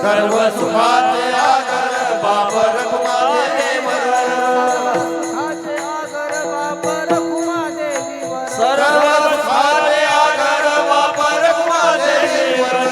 सर्व सुखाचे आगर बाप रखुमा देवीवर सुखाचे आगर बाप रखुमा देवीवर सर्व सुखाचे आगर बाप रखुमा देवीवर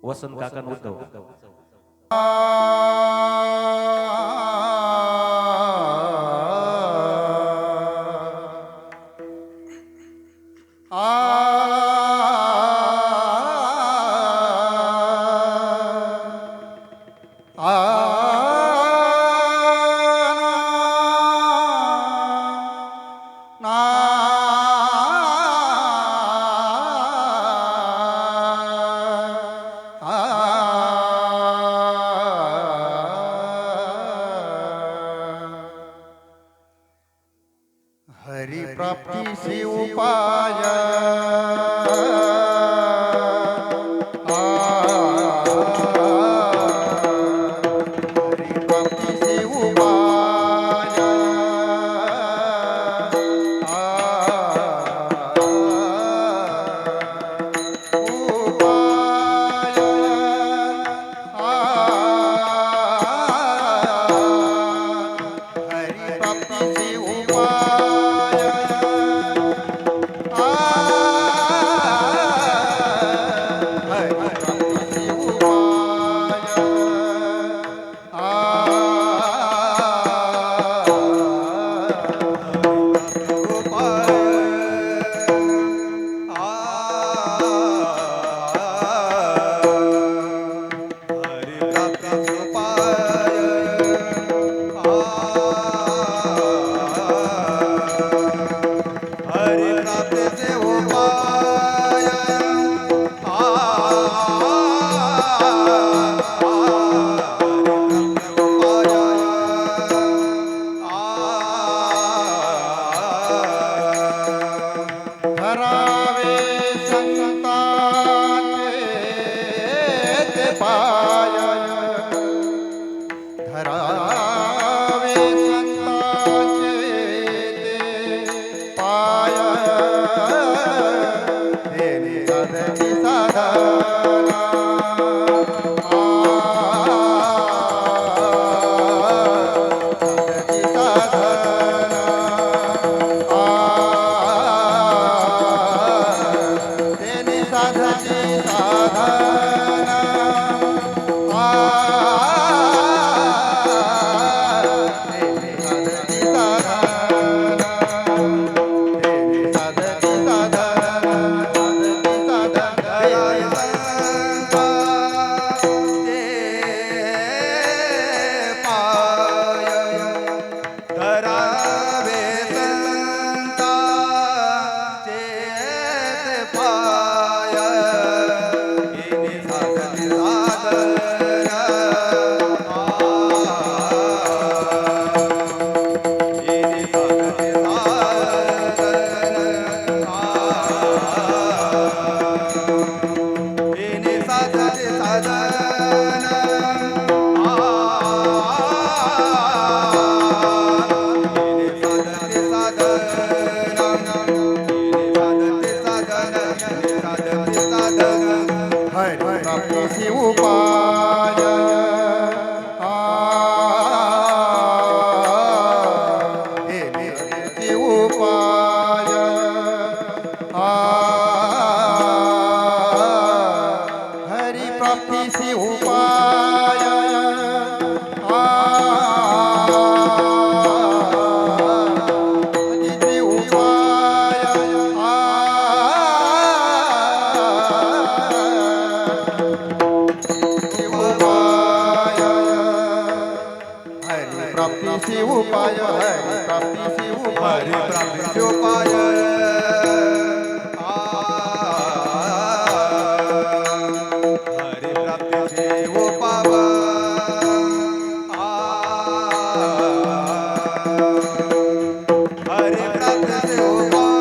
वसंत काका उद्धव प्राप्तीसी उपाय प्राप्तीसी उपाय हरि प्राप्तीसी उपाय धरावे संतांचे ते पाय धरावे संतांचे ते पाय देणे साधनी साधना साधनी साधना देणे साधनी साधना देणे साधनी साधना देणे साधनी साधना हरि प्राप्तीसी उपाय हेनेसी उपाय हरि प्राप्तीसी उपाय हरीसी उपाय हरि प्राप्तीसी उपाय हरि प्राप्तीसी उपाय हरि प्राप्तीसी उपाय हरि प्राप्तीसी उपाय हरि प्राप्तीसी उपाय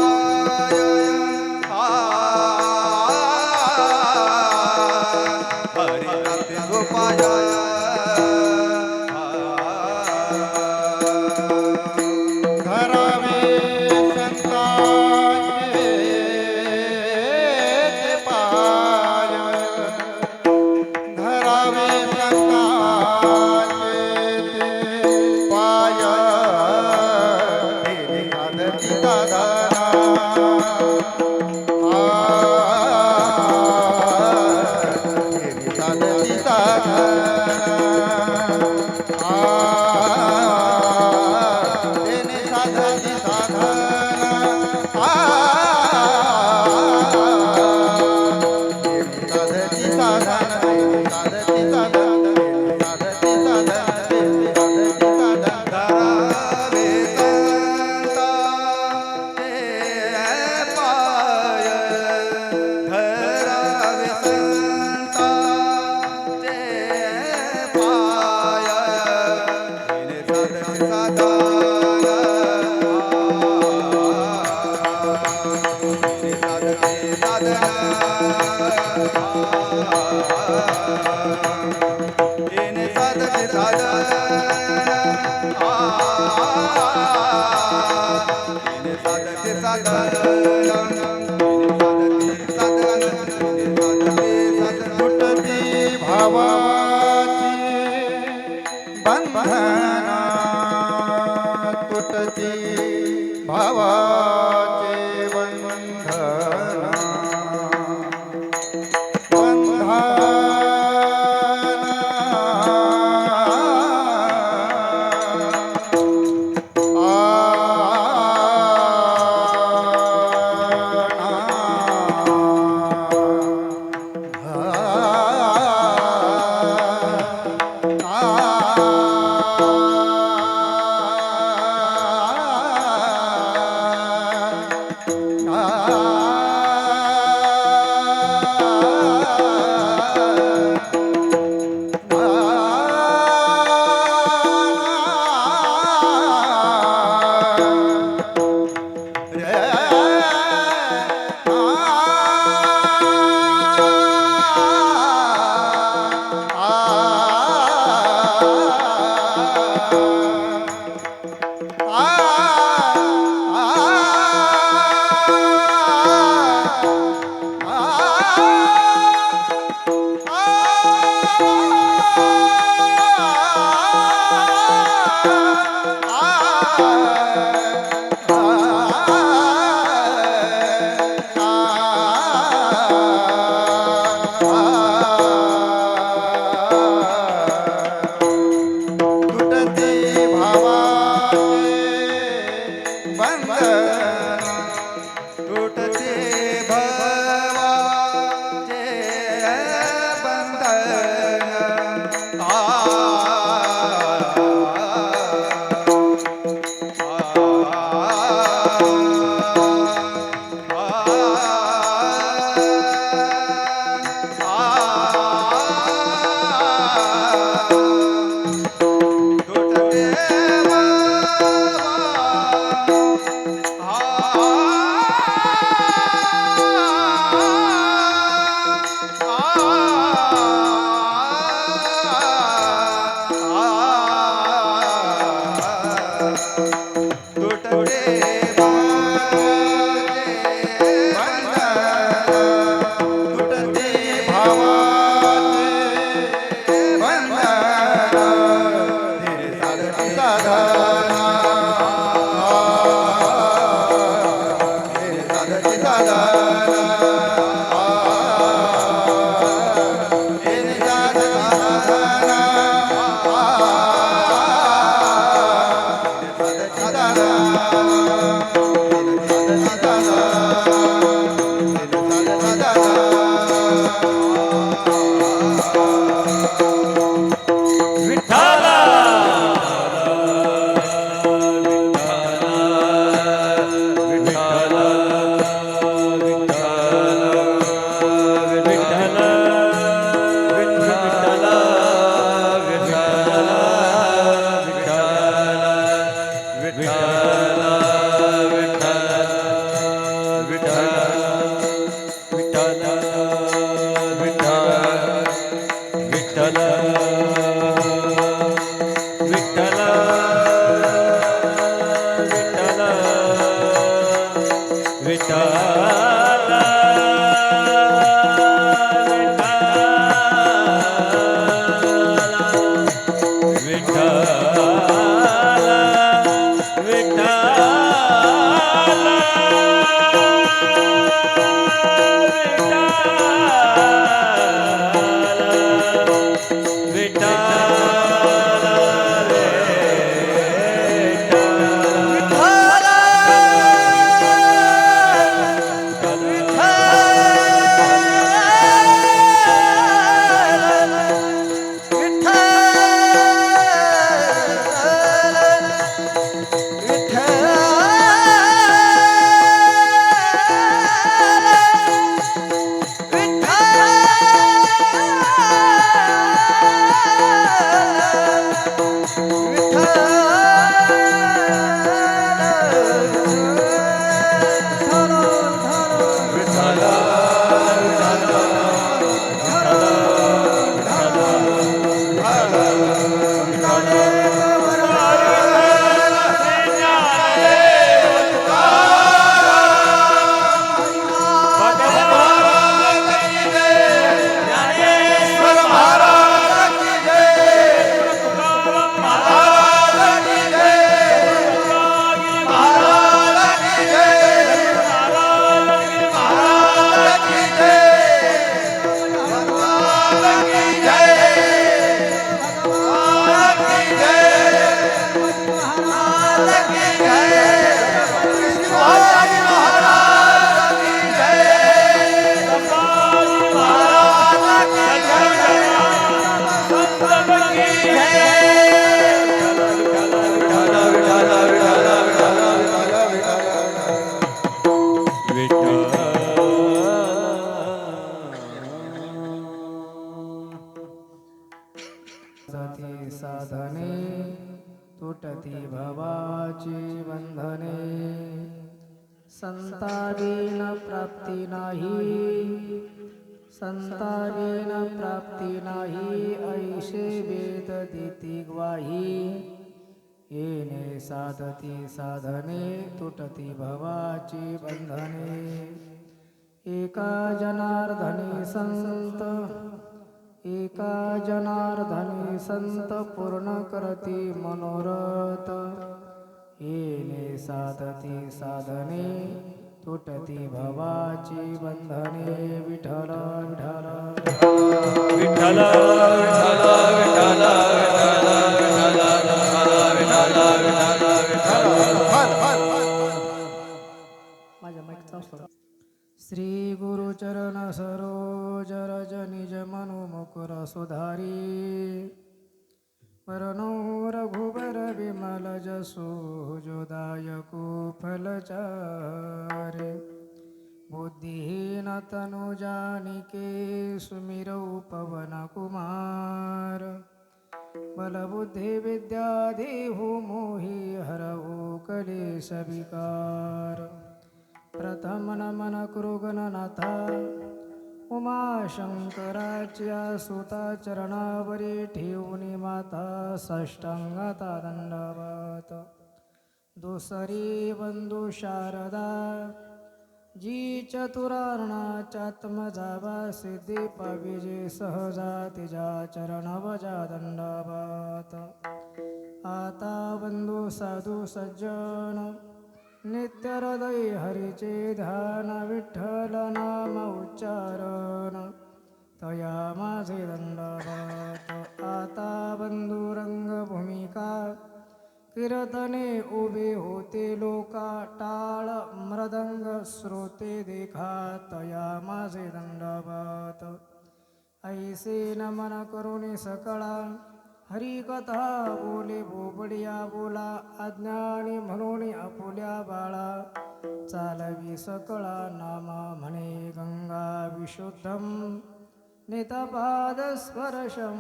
हरि प्राप्तीसी उपाय धरावे संतांचे ते पाय धरावे संतांचे ते पाय देणे साधनी साधना देणे साधनी साधना देणे साधनी साधना देणे साधनी साधना देणे साधनी साधना देणे साधनी साधना देणे साधनी साधना धरावे संतांचे पाय धरावे संतांचे पाय देणे साधनी साधना येणे साधते साधन येणे साधते साधन तुटती भावाची बंधना तुटती भावाचे बंधना बंधाची सती साधने तुटती भवाची बंधने संताविन प्राप्ती नाही संताविन प्राप्ती नाही ऐशे वेद देती ग्वाही येणे साधती साधने तुटती भवाची बंधने एका जनार्दनी संत एका जनार्दनी संत पूर्ण करती मनोरथ येणे साधती साधने तुटती भवाची बंधने विठ्ठल विठ्ठल माझ्या माईकचा श्री गुरुचरण सरोज रज निज मनु मुकुर सुधारी वरनो रघुबर विमल जसो जोदायको फलचारे बुद्धिहीन तनु जानिके सुमिरौ पवन कुमार बलबुद्धि विद्या देहु मोहि हरऊ कलेश विकार प्रथम नमन कृगणनाथा उमाशंकराच्या सुता चरणावरी ठेवून माता साष्टांगाता दंडवत दुसरी बंधू शारदा जी चतुरार्णाचात्मजावा सिद्धी पाविजे सहजा तिच्या चरणवजा दंडवत आता बंधू साधू सज्जन नित्य हृदय हरीचे ध्यान विठ्ठल नाम उच्चारण तया माझे दंडवत आता बंधुरंग भूमिका कीर्तने उभे होते लोका टाळ मृदंग श्रोते देखा तया माझे दंडवत ऐसे नमन करुणी सकळा हरिकथा बोले बोबडिया बोला अज्ञानी म्हणून आपुल्या बाळा चालवी सकळा नामा म्हणे गंगा विशुद्धम नितपादस्पर्शं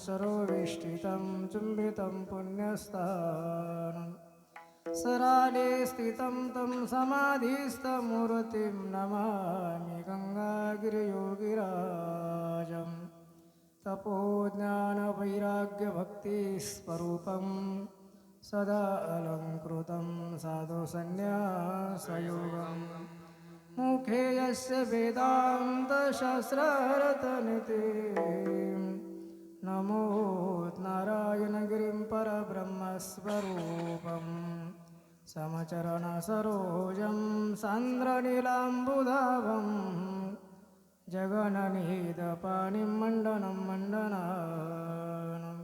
सरोवेष्टितं चुंबितं पुण्यस्थानं सराले स्थितं तं समाधिस्थमूर्तिं नमामि गंगागिरियोगिराजम् तपोज्ञान वैराग्य भक्ति स्वरूपं सदा अलंकृतं साधु संन्यासयोगं मुखे यस्य वेदांत शास्त्रार्थनिति नमो नारायणगिरिं परब्रह्मस्वरूपं समचरण सरोजं सान्द्रनीलाम्बुधावम् जगननिहितपाणिं मण्डनं मण्डनानं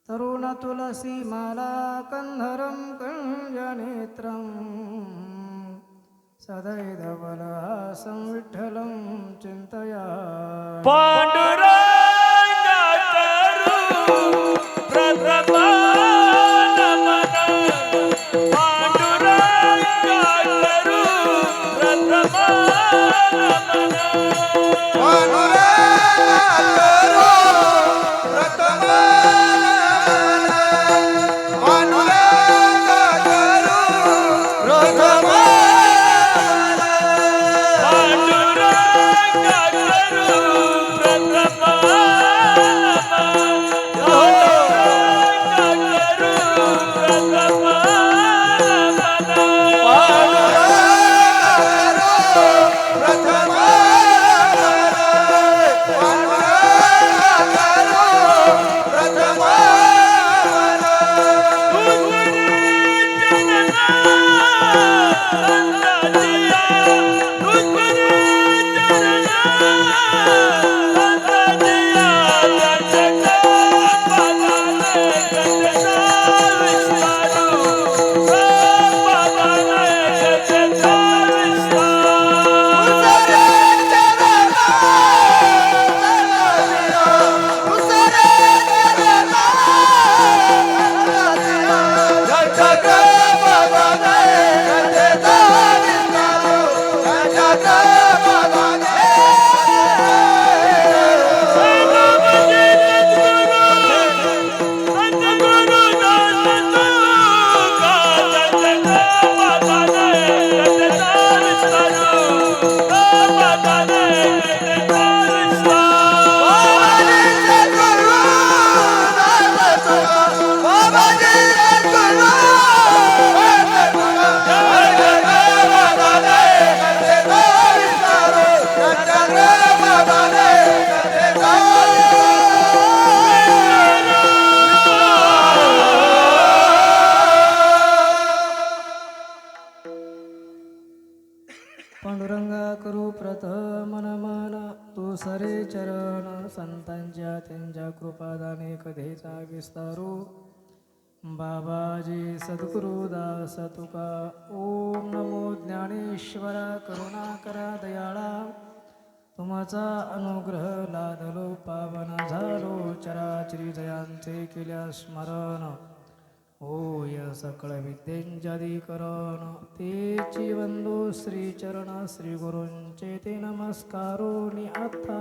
तरुणतुलसीमाला कन्धरं कञ्जनेत्रं सदैधवलहासं विठ्ठलं चिन्तयामि पांडुरंगा करू प्रथमा नमन पांडुरंगा करू प्रथमा नमन सरे चरण संतांच्या त्यांच्या कृपादाने कधीचा विस्तारू बाबाजी सद्गुरु दास तुका ओम नमो ज्ञानेश्वरा करुणाकरा दयाळा तुमचा अनुग्रह लादलो पावन झालो चराचरी जयांचे केल्या स्मरण होय सकळ विद्येंजलीकरण तेची वंदो श्रीचरण श्री गुरूंचे ते नमस्कारो नि आता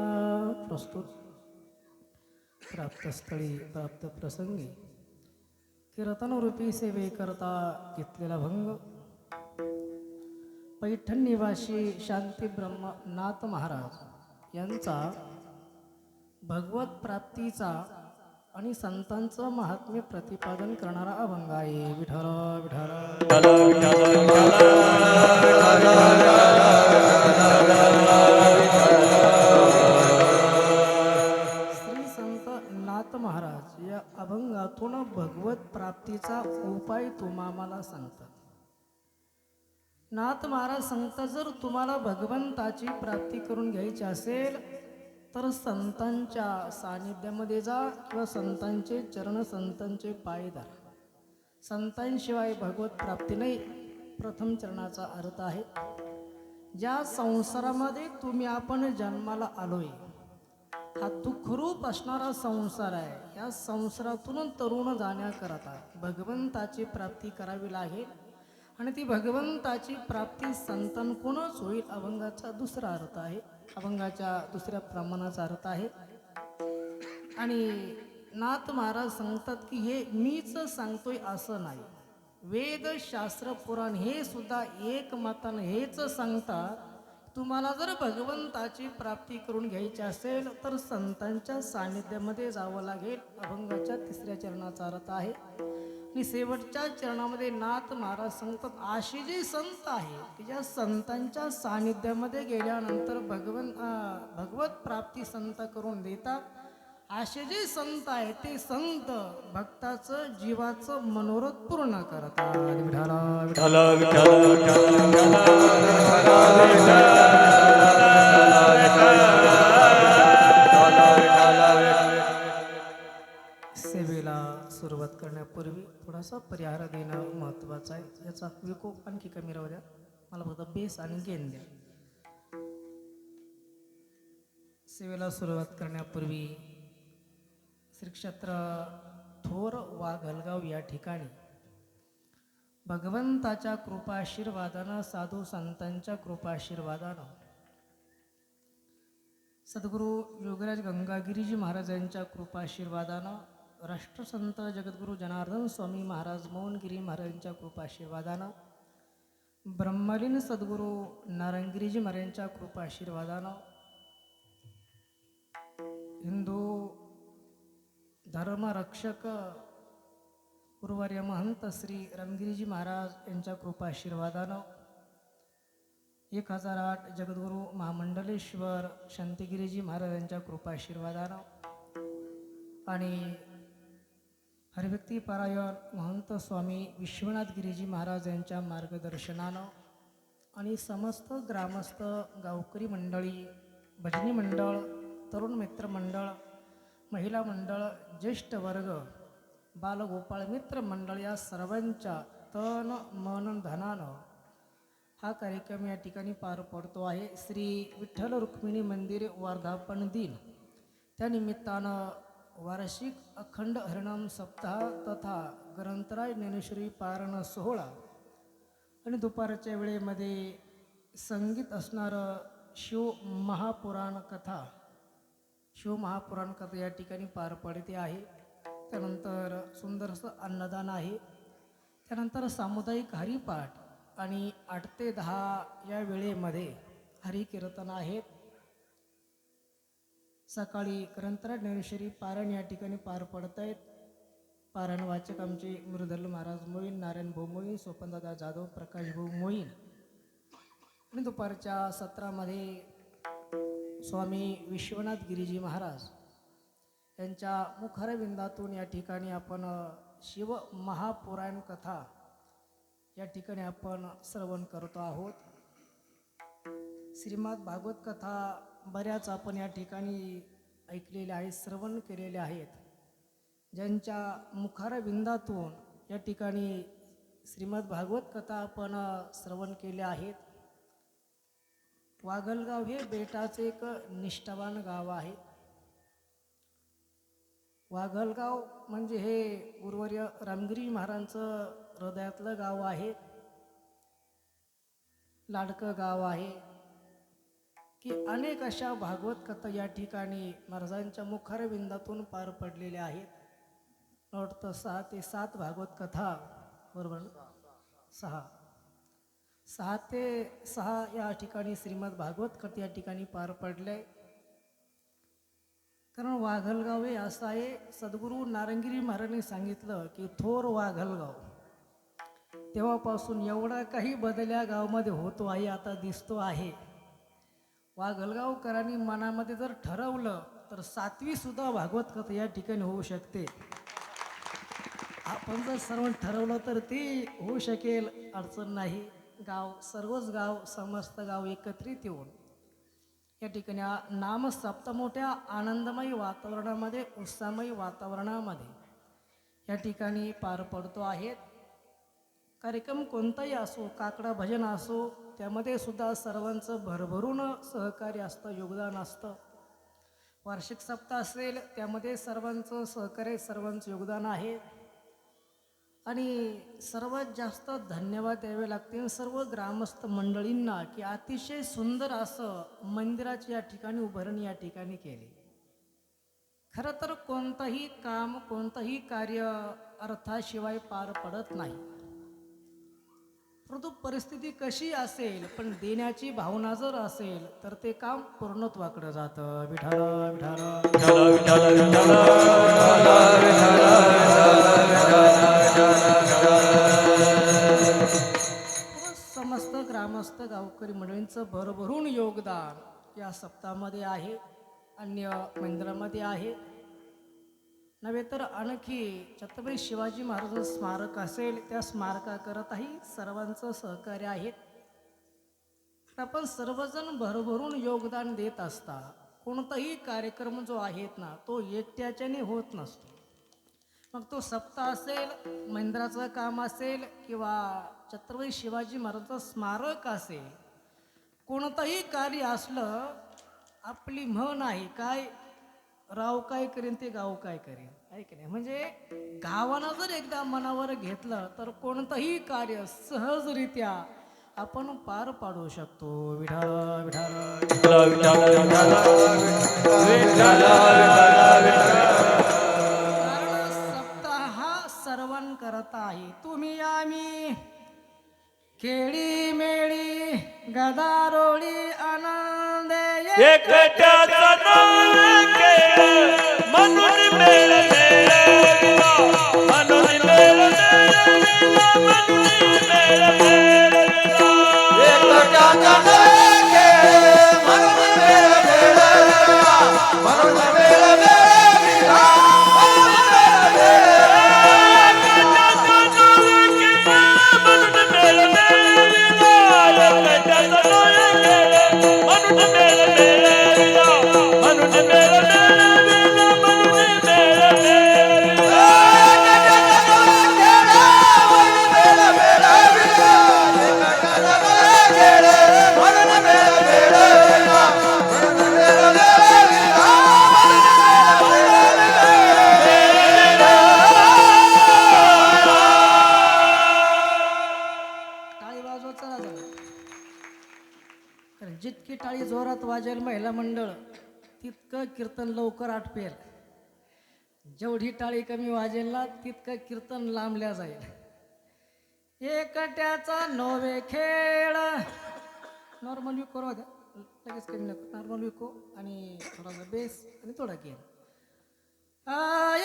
प्रस्तुत प्राप्तस्थळी प्राप्त प्रसंगी कीर्तनरूपी सेवे करता घेतलेला भंग पैठण निवासी शांती ब्रह्मनाथ महाराज यांचा भगवत प्राप्तीचा आणि संतांचं महात्म्य प्रतिपादन करणारा अभंग आहे. विठ्ठल विठ्ठल श्री संत नाथ महाराज या अभंगातून भगवत प्राप्तीचा उपाय तुम्हाला सांगतात. नाथ महाराज सांगतात, जर तुम्हाला भगवंताची प्राप्ती करून घ्यायची असेल तर संतांच्या सानिध्यामध्ये जा किंवा संतांचे चरण संतांचे पाय धरा. संतांशिवाय भगवत प्राप्ती नाही. प्रथम चरणाचा अर्थ आहे, ज्या संसारामध्ये तुम्ही आपण जन्माला आलोय हा दुःखरूप असणारा संसार आहे. या संसारातून तरुण जाण्याकरता भगवंताची प्राप्ती करावी लागेल आणि ती भगवंताची प्राप्ती संतांकडूनच होईल. अभंगाचा दुसरा अर्थ आहे, अभंगाच्या दुसऱ्या प्रमाणाचा अर्थ आहे. आणि नाथ महाराज सांगतात की हे मीच सांगतोय असं नाही. वेद शास्त्र पुराण हे सुद्धा एकमतानं हेच सांगतात, तुम्हाला जर भगवंताची प्राप्ती करून घ्यायची असेल तर संतांच्या सानिध्यामध्ये जावं लागेल. अभंगाच्या तिसऱ्या चरणाचा अर्थ आहे. आणि शेवटच्या चरणामध्ये नाथ महाराज सांगतात, असे जे संत आहे की ज्या संतांच्या सानिध्यामध्ये गेल्यानंतर भगवत प्राप्ती संत करून देतात. असे जे संत आहे ते संत भक्ताचं जीवाचं मनोरथ पूर्ण करतात. विठ्ठल सेवेला सुरुवात करण्यापूर्वी थोडासा परिहार देणं महत्त्वाचं आहे. याचा विकोप आणखी कमी राहू द्या, मला फक्त बेस आणि गेन द्या. सेवेला सुरुवात करण्यापूर्वी श्री क्षेत्र थोर वाघलगाव या ठिकाणी भगवंताच्या कृपाशीर्वादानं साधू संतांच्या कृपाशीर्वादानं सद्गुरू योगराज गंगागिरीजी महाराजांच्या कृपाशीर्वादानं राष्ट्रसंत जगद्गुरू जनार्दन स्वामी महाराज मोहनगिरी महाराजांच्या कृपाशीर्वादानं ब्रह्मलीन सद्गुरू नारायणगिरीजी महाराजांच्या कृपाशीर्वादानं हिंदू धर्मरक्षक गुरुवर्य महंत श्री रामगिरीजी महाराज यांच्या कृपाशीर्वादानं 1008 जगद्गुरू महामंडलेश्वर शांतिगिरीजी महाराजांच्या कृपाशीर्वादानं आणि हरिभक्ती पारायण महंत स्वामी विश्वनाथ गिरीजी महाराज यांच्या मार्गदर्शनानं आणि समस्त ग्रामस्थ गावकरी मंडळी, भजनी मंडळ, तरुण मित्र मंडळ, महिला मंडळ, ज्येष्ठ वर्ग, बालगोपाळ मित्र मंडळ या सर्वांच्या तन मन धनानं हा कार्यक्रम या ठिकाणी पार पडतो आहे. श्री विठ्ठल रुक्मिणी मंदिर वर्धापन दिन त्यानिमित्तानं वार्षिक अखंड हरिनाम सप्ताह तथा ग्रंथराज ज्ञानेश्वरी पारायण सोहळा आणि दुपारच्या वेळेमध्ये संगीत असणारं शिवमहापुराण कथा या ठिकाणी पार पडते आहे. त्यानंतर सुंदरसं अन्नदान आहे. त्यानंतर सामुदायिक हरिपाठ आणि 8 ते 10 या वेळेमध्ये हरिकीर्तन आहेत. सकाळी ग्रंथराज ज्ञानेश्वरी पारायण या ठिकाणी पार पडत आहेत. पारायण वाचक आमचे मुरदल महाराज मोईन, नारायण भाऊ मोईन, सोपनदादा जाधव, प्रकाश भाऊ मोईन. आणि दुपारच्या सत्रामध्ये स्वामी विश्वनाथ गिरीजी महाराज यांच्या मुखारविंदातून या ठिकाणी आपण शिव महापुराण कथा या ठिकाणी आपण श्रवण करतो आहोत. श्रीमद भागवत कथा बऱ्याच आपण या ठिकाणी ऐकलेले आहेत, श्रवण केलेले आहेत, ज्यांच्या मुखारविंदातून या ठिकाणी श्रीमद भागवत कथा आपण श्रवण केल्या आहेत. वाघलगाव हे बेटाचे एक निष्ठावान गाव आहे. वाघलगाव म्हणजे हे गुरुवर्य रामगिरी महाराजांचं हृदयातलं गाव आहे, लाडकं गाव आहे की अनेक अशा भागवत कथा या ठिकाणी महाराजांच्या मुखारविंदातून पार पडलेल्या आहेत. वाटतं 6 ते 7 भागवत कथा, बरोबर ना? 6 ते 6 या ठिकाणी श्रीमद भागवत कथा या ठिकाणी पार पडले. कारण वाघलगाव हे असं आहे, सद्गुरू नारंगिरी महाराजांनी सांगितलं की थोर वाघलगाव. तेव्हापासून एवढा काही बदल या गावामध्ये होतो आहे, आता दिसतो आहे. वाघलगावकरांनी मनामध्ये जर ठरवलं तर 7वी सुद्धा भागवत कथा या ठिकाणी होऊ शकते. आपण जर सर्व ठरवलं तर ती होऊ शकेल, अडचण नाही. गाव, सर्वच गाव, समस्त गाव एकत्रित येऊन या ठिकाणी नाम सप्ताह मोठ्या आनंदमयी वातावरणामध्ये, उत्साहमयी वातावरणामध्ये या ठिकाणी पार पडतो आहे. कार्यक्रम कोणताही असो, काकडा भजन असो, त्यामध्ये सुद्धा सर्वांचं भरभरून सहकार्य असतं, योगदान असतं. वार्षिक सप्ताह असेल त्यामध्ये सर्वांचं सहकार्य, सर्वांचं योगदान आहे. आणि सर्वात जास्त धन्यवाद द्यावे लागतील सर्व ग्रामस्थ मंडळींना की अतिशय सुंदर असं मंदिराची या ठिकाणी उभारणी या ठिकाणी केली. खरं तर कोणतंही काम, कोणतंही कार्य अर्थाशिवाय पार पडत नाही. परंतु परिस्थिती कशी असेल पण देण्याची भावना जर असेल तर ते काम पूर्णत्वाकडे जातं. विठाल विठाल समस्त ग्रामस्थ गावकरी मंडळींचं भरभरून योगदान या सप्ताहामध्ये आहे, अन्य मंदिरामध्ये आहे. नव्हे तर आणखी छत्रपती शिवाजी महाराज स्मारक असेल त्या स्मारकाकरताही सर्वांचं सहकार्य आहे. आपण सर्वजण भरभरून योगदान देत असता. कोणताही कार्यक्रम जो आहेत ना तो एकट्याच्याने होत नसतो. मग तो सप्ताह असेल, मंदिराचं काम असेल किंवा छत्रपती शिवाजी महाराजांचं स्मारक असेल, कोणतंही कार्य असलं, आपली म्हण आहे काय, राव काय करेन ते गाव काय करेन, आहे की नाही? म्हणजे गावानं जर एकदा मनावर घेतलं तर कोणतंही कार्य सहजरित्या आपण पार पाडू शकतो. विठाल विठाल सप्ताह हा सर्वां करता आहे. तुम्ही आम्ही खेळी मेळी गदारोळी आनंद एकट्याचा नाव केळ म्हणून मेळ मेळविला, म्हणून मेळ मेळविला, म्हणून मेळ मेळविला. एकट्याचा नाव केळ म्हणून मेळ मेळविला, म्हणून मेळ मेळविला, म्हणून मेळ मेळविला. जितकी टाळी जोरात वाजेल महिला मंडळ तितकं कीर्तन लवकर आटपेल. जेवढी टाळी कमी वाजेल ना तितकं कीर्तन लांबल्या जाईल. एकट्याचा नवे खेळ, नॉर्मल विको राहू द्या, लगेच कमी नको, नॉर्मल विको आणि थोडासा बेस आणि थोडा गेम.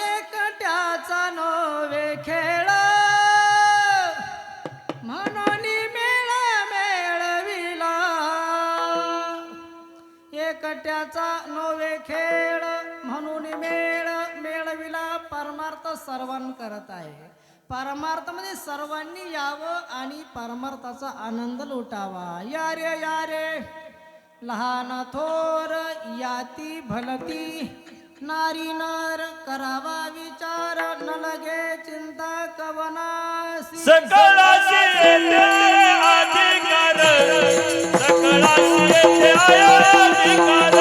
एकट्याचा नवे खेळ म्हणून मेळ मेळविला, एकट्याचा नवे खेळ म्हणून मेळ मेळविला. परमार्थ सर्वांना करत आहे. परमार्थमध्ये सर्वांनी यावं आणि परमार्थाचा आनंद लुटावा. या रे लहान थोर याती भलती नारी नर करावा विचार न लगे चिंता कवनासी सकळाशी येते अधिकार सकळाशी येते अधिकार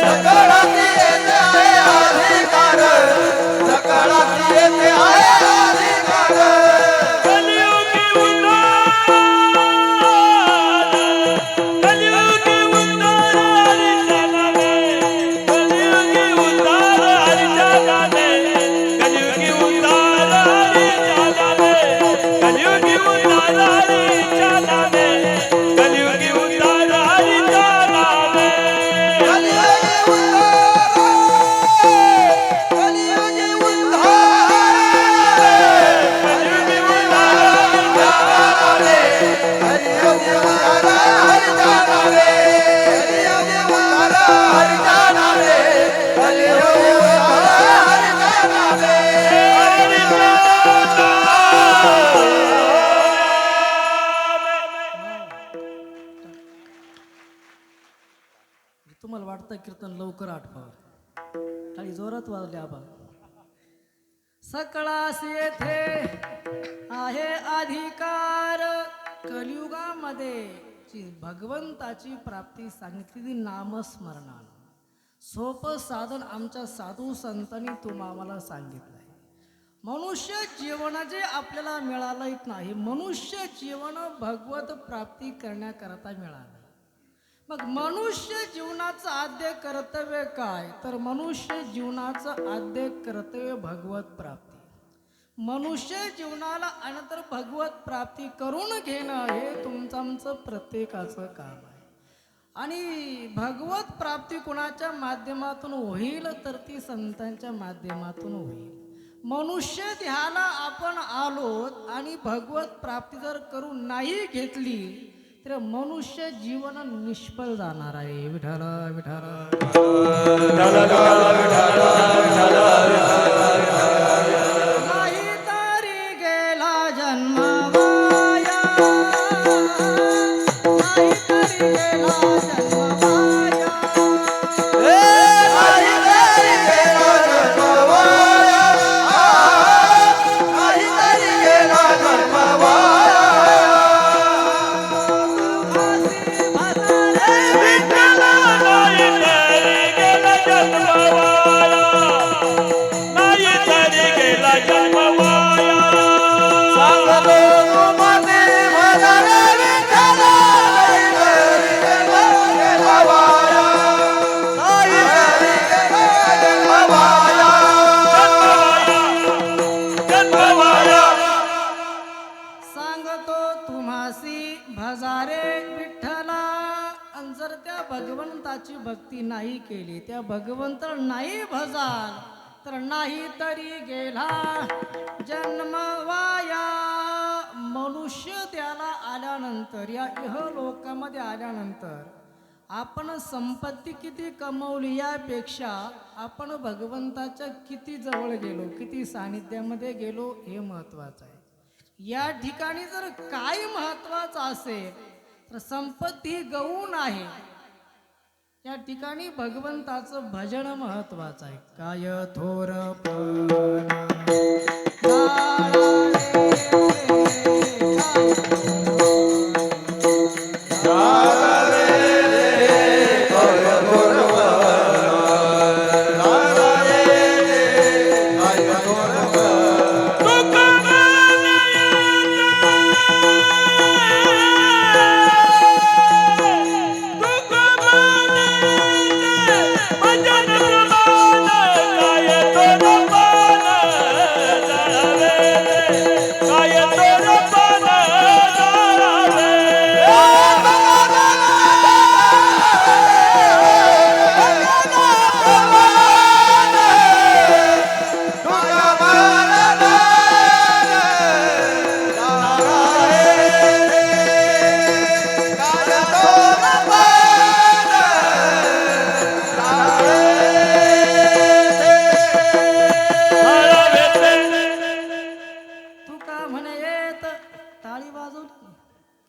सकळाची येते आहे अधिकार सकळाची येते आहे अधिकार कलियुगी उद्धार कलियुगी उद्धार हरीच्या नावे कलियुगी उद्धार हरीच्या नावे कलियुगी उद्धार हरीच्या नावे कलियुगी उद्धार हरीच्या नावे कलियुगी उद्धार हरीच्या नावे कलियुगी उद्धार कलियुगी उद्धार कलियुगी उद्धार हरीच्या नावे कलियुगी उद्धार हरीच्या नावे कलियुगी उद्धार हरीच्या नावे तुम्हाला वाटतं कीर्तन लवकर आठवावं आणि जोरात वाजले आबा सकळास येथे आहे अधिकार कलियुगामध्ये भगवंताची प्राप्ती सांगितलेली नामस्मरणानं सोपं साधन आमच्या साधू संतांनी तुम्हाला सांगितलं आहे मनुष्य जीवन जे आपल्याला मिळालं नाही मनुष्य जीवन भगवत प्राप्ती करण्याकरता मिळालं मग मनुष्य जीवनाचं आद्य कर्तव्य काय तर मनुष्य जीवनाचं आद्य कर्तव्य भगवत प्राप्ती मनुष्य जीवनाला अनंतर भगवत प्राप्ती करून घेणं हे तुमचं आमचं प्रत्येकाचं काम आहे आणि भगवत प्राप्ती कुणाच्या माध्यमातून होईल तर ती संतांच्या माध्यमातून होईल मनुष्य ध्याना आपण आलोत आणि भगवत प्राप्ती जर करून नाही घेतली तर मनुष्य जीवन निष्फळ जाणार आहे विठ्ठल विठ्ठल नाही तरी गेला जन्म वाया नाही तरी गेला जन्म वाया नाही तरी गेला जन्म वाया नाही तरी गेला जन्म वाया नाही तरी गेला जन्म वाया सांगतो तुमचे भजन विठ्ठल नाही तरी गेला जन्म वाया नाही तरी गेला जन्म वाया जन्म वाया सांगतो तुम्हासी भजारे विठ्ठला आणि जर त्या भगवंताची भक्ती नाही केली त्या भगवंत नाही भजाल तर नाही तरी गेला जन्म वाया मनुष्य त्याला आल्यानंतर या इहलोकामध्ये आल्यानंतर आपण संपत्ती किती कमवली यापेक्षा आपण भगवंताच्या किती जवळ गेलो किती सानिध्यामध्ये गेलो हे महत्त्वाचं आहे या ठिकाणी जर काय महत्त्वाचं असेल तर संपत्ती गौण आहे या ठिकाणी भगवंताचं भजन महत्वाचं आहे काय थोरपण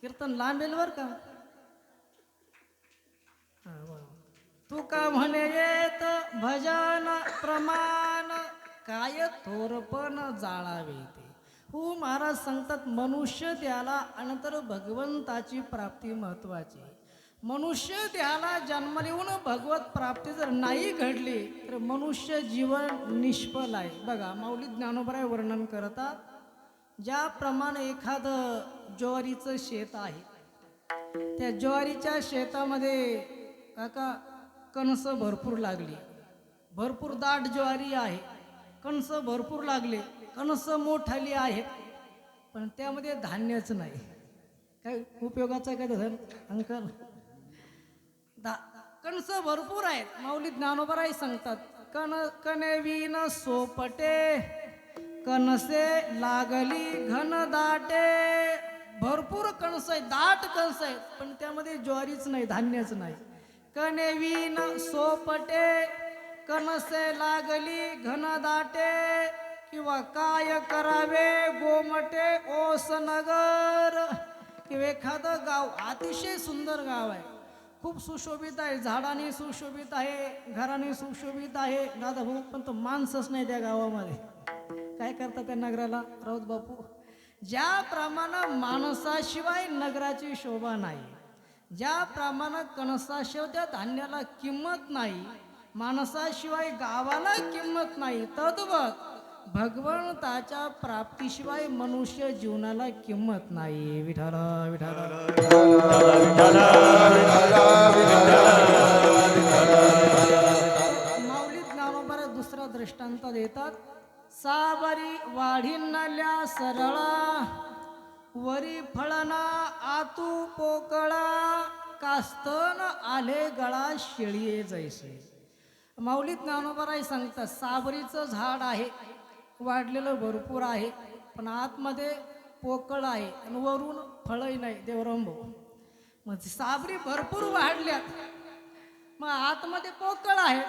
कीर्तन लांबेल बर का तुका म्हणे येत भजन प्रमाण काय थोरपण जाळावे ते. हो महाराज सांगतात मनुष्य देहाला अनंतर भगवंताची प्राप्ती महत्वाची. मनुष्य देहाला जन्माला येऊन भगवत प्राप्ती जर नाही घडली तर मनुष्य जीवन निष्फळ आहे. बघा माऊली ज्ञानोबराय वर्णन करतात, ज्याप्रमाणे एखादं ज्वारीचं शेत आहे, त्या ज्वारीच्या शेतामध्ये काका कणस भरपूर लागली, भरपूर दाट ज्वारी आहे, कणस भरपूर लागले, कणस मोठाली आहेत, पण त्यामध्ये धान्यच नाही. काय उपयोगाचं आहे का धन अंकल? कणस भरपूर आहेत. माऊली ज्ञानोबराय सांगतात कणविन सोपटे कणसे लागली घन दाटे. भरपूर कणस आहे, दाट कणस आहेत, पण त्यामध्ये ज्वारीच नाही, धान्यच नाही. कणविन सोपटे कणसे लागली घन दाटे किंवा काय करावे गोमटे ओस नगर. किंवा एखादं गाव अतिशय सुंदर गाव आहे, खूप सुशोभित आहे, झाडाने सुशोभित आहे, घराने सुशोभित आहे दादा भाऊ, पण तो माणसंच नाही त्या गावामध्ये. काय करतात त्या नगराला राऊत बापू? ज्याप्रमाणे माणसाशिवाय नगराची शोभा नाही, ज्याप्रमाणे कणसाशिवाय त्या धान्याला किंमत नाही, माणसाशिवाय गावाला किंमत नाही, तद्वत भगवंताच्या प्राप्तीशिवाय मनुष्य जीवनाला किंमत नाही. विठ्ठल विठ्ठल माऊली ज्ञानोबा दुसरा दृष्टांत देतात. सावरी वाढीनल्या सरळा वरी फळना आतू पोकळा कास्तन आले गळा शेळीये जैसे. माऊली ज्ञानोबराय सांगतात सावरीचं झाड आहे, वाढलेलं भरपूर आहे, पण आतमध्ये पोकळ आहे आणि वरून फळही नाही. देवराम भाऊ मग सावरी भरपूर वाढल्यात, मग आतमध्ये पोकळ आहे,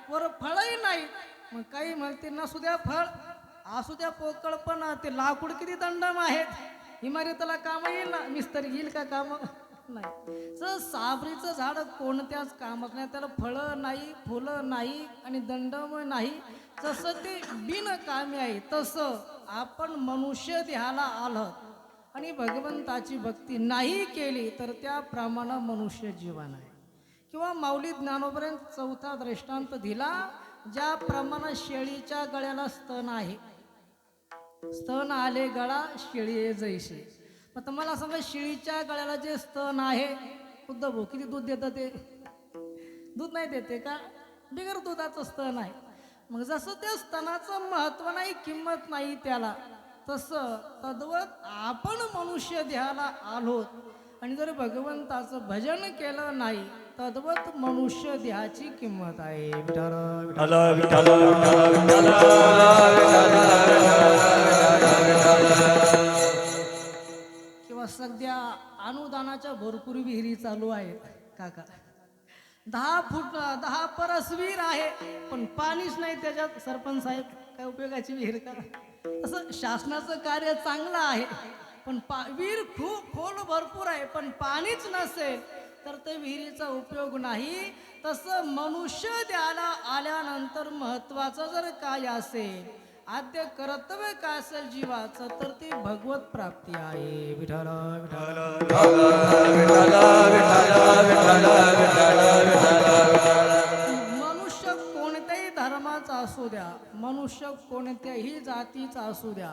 वर फळही नाही. मग काही म्हणते नसू द्या फळ असू द्या पोकळ, पण ते लाकूड किती दंडम आहेत, इमारतीला काम येईल ना, मिस्त्री येईल का काम नाही. तर सावरीचं झाड कोणत्याच कामात नाही, त्याला फळं नाही, फुलं नाही आणि दंडम नाही. जसं ते बिनकामी आहे तसं आपण मनुष्य देहाला आलं आणि भगवंताची भक्ती नाही केली तर त्याप्रमाणे मनुष्य जीवन आहे. किंवा माऊली ज्ञानोबरांनी चौथा दृष्टांत दिला, ज्याप्रमाणे शेळीच्या गळ्याला स्तन आहे, स्तन आले गळा शेळी जैसे. मग तुम्हाला सांगा शेळीच्या गळ्याला जे स्तन आहे, उद्धव भाऊ किती दूध देतं? ते दूध नाही देते का? बिगर दुधाचं स्तन आहे. मग जसं त्या स्तनाचं महत्व नाही, किंमत नाही त्याला, तसं तद्वत आपण मनुष्य देहाला आलोत आणि जर भगवंताचं भजन केलं नाही तद्वत मनुष्य देहाची किंमत आहे. विठ्ठल विठ्ठल किंवा सध्या अनुदानाच्या भरपूर विहिरी चालू आहेत काका. 10 फूट 10 परस विहीर आहे, पण पाणीच नाही त्याच्यात. सरपंच साहेब काय उपयोगाची विहीर का? असं शासनाचं कार्य चांगलं आहे, पण विहीर खूप खोल भरपूर आहे, पण पाणीच नसेल तर ते विहिरीचा उपयोग नाही. तसं मनुष्य द्यायला आल्यानंतर महत्वाचं जर काय असेल, आद्य कर्तव्य काय असेल जीवाचं, तर ती भगवत प्राप्ती आहे. विठ्ठल मनुष्य कोणत्याही धर्माचा असू द्या, मनुष्य कोणत्याही जातीचा असू द्या,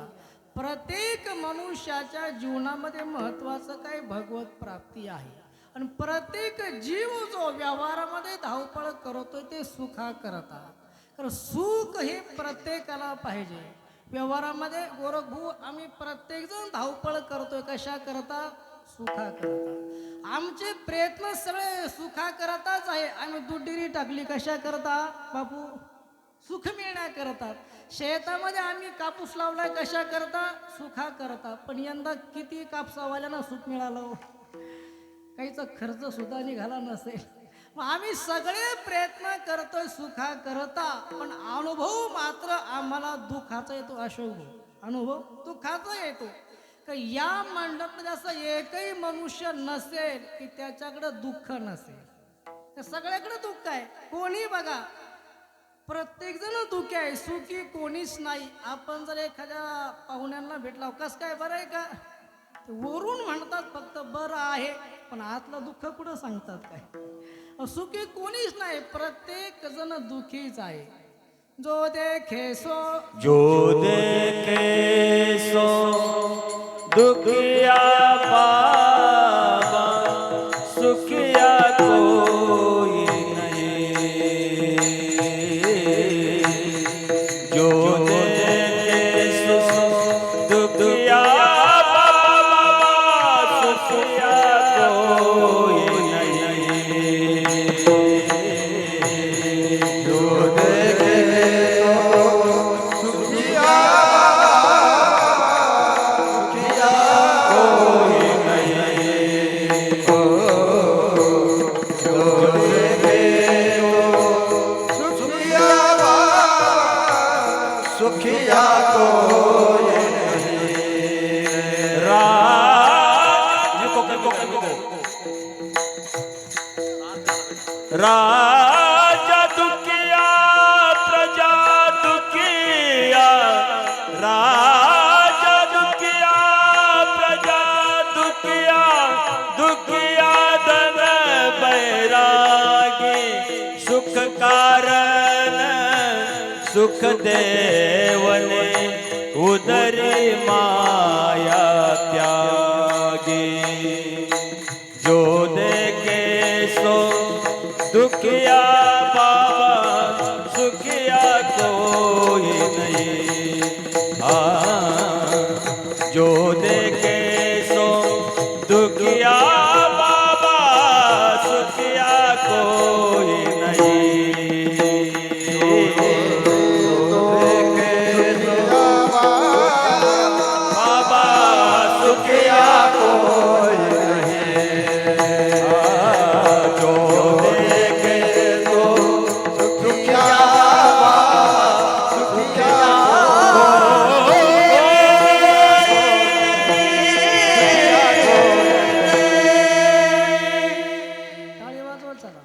प्रत्येक मनुष्याच्या जीवनामध्ये महत्वाचं काय भगवत प्राप्ती आहे. आणि प्रत्येक जीव जो व्यवहारामध्ये धावपळ करतोय ते सुखा करता, तर सुख हे प्रत्येकाला पाहिजे. व्यवहारामध्ये गोरखभाऊ आम्ही प्रत्येकजण धावपळ करतोय, कशा करता? सुखा करता. आमचे प्रयत्न सगळे सुखा करताच आहे. आम्ही दुड्डिरी टाकली कशा करता बापू? सुख मिळण्याकरता. शेतामध्ये आम्ही कापूस लावलाय कशा करता? सुखा करता. पण यंदा किती कापसावाल्यांना सुख मिळालं? काहीचा खर्च सुद्धा निघाला नसेल. मग आम्ही सगळे प्रयत्न करतोय सुखा करता, पण अनुभव मात्र आम्हाला दुःखाचा येतो. अशोक भाऊ अनुभव दुःखाचा येतो. का या मंडपामध्ये असं एकही मनुष्य नसेल की त्याच्याकडे दुःख नसेल. सगळ्याकडे दुःख आहे. कोणी बघा, प्रत्येक जण दुःखी आहे, सुखी कोणीच नाही. आपण जर एखाद्या पाहुण्यांना भेटला, कस काय बरं आहे का, ते वरून म्हणतात फक्त बरं आहे, पण आतलं दुःख कुठं सांगतात काय. सुखी कोणीच नाही, प्रत्येक जण दुःखीच आहे. जो देखे सो जो देखे सो दुखिया बाबा सुखिया कोई नहीं जो देखे सो दुखिया बाबा सुखिया कोई नहीं जो देखे सुखिया सुखिया कोई नहीं जो देखे सुखिया सुखिया कोई राजा दुखिया प्रजा दुखिया राजा दुखिया प्रजा दुखिया दुखिया धन बैरागी सुख कारण सुख देवने उदरी माया त्यागी जो देखे सो दुखिया बाबा सुखिया कोई नहीं जो देखे सो दुखिया बाबा सुखिया कोई नहीं बाबा सुखिया कोई नहीं जो देखे तो सुखिया सुखिया टाळी वाजवा चला.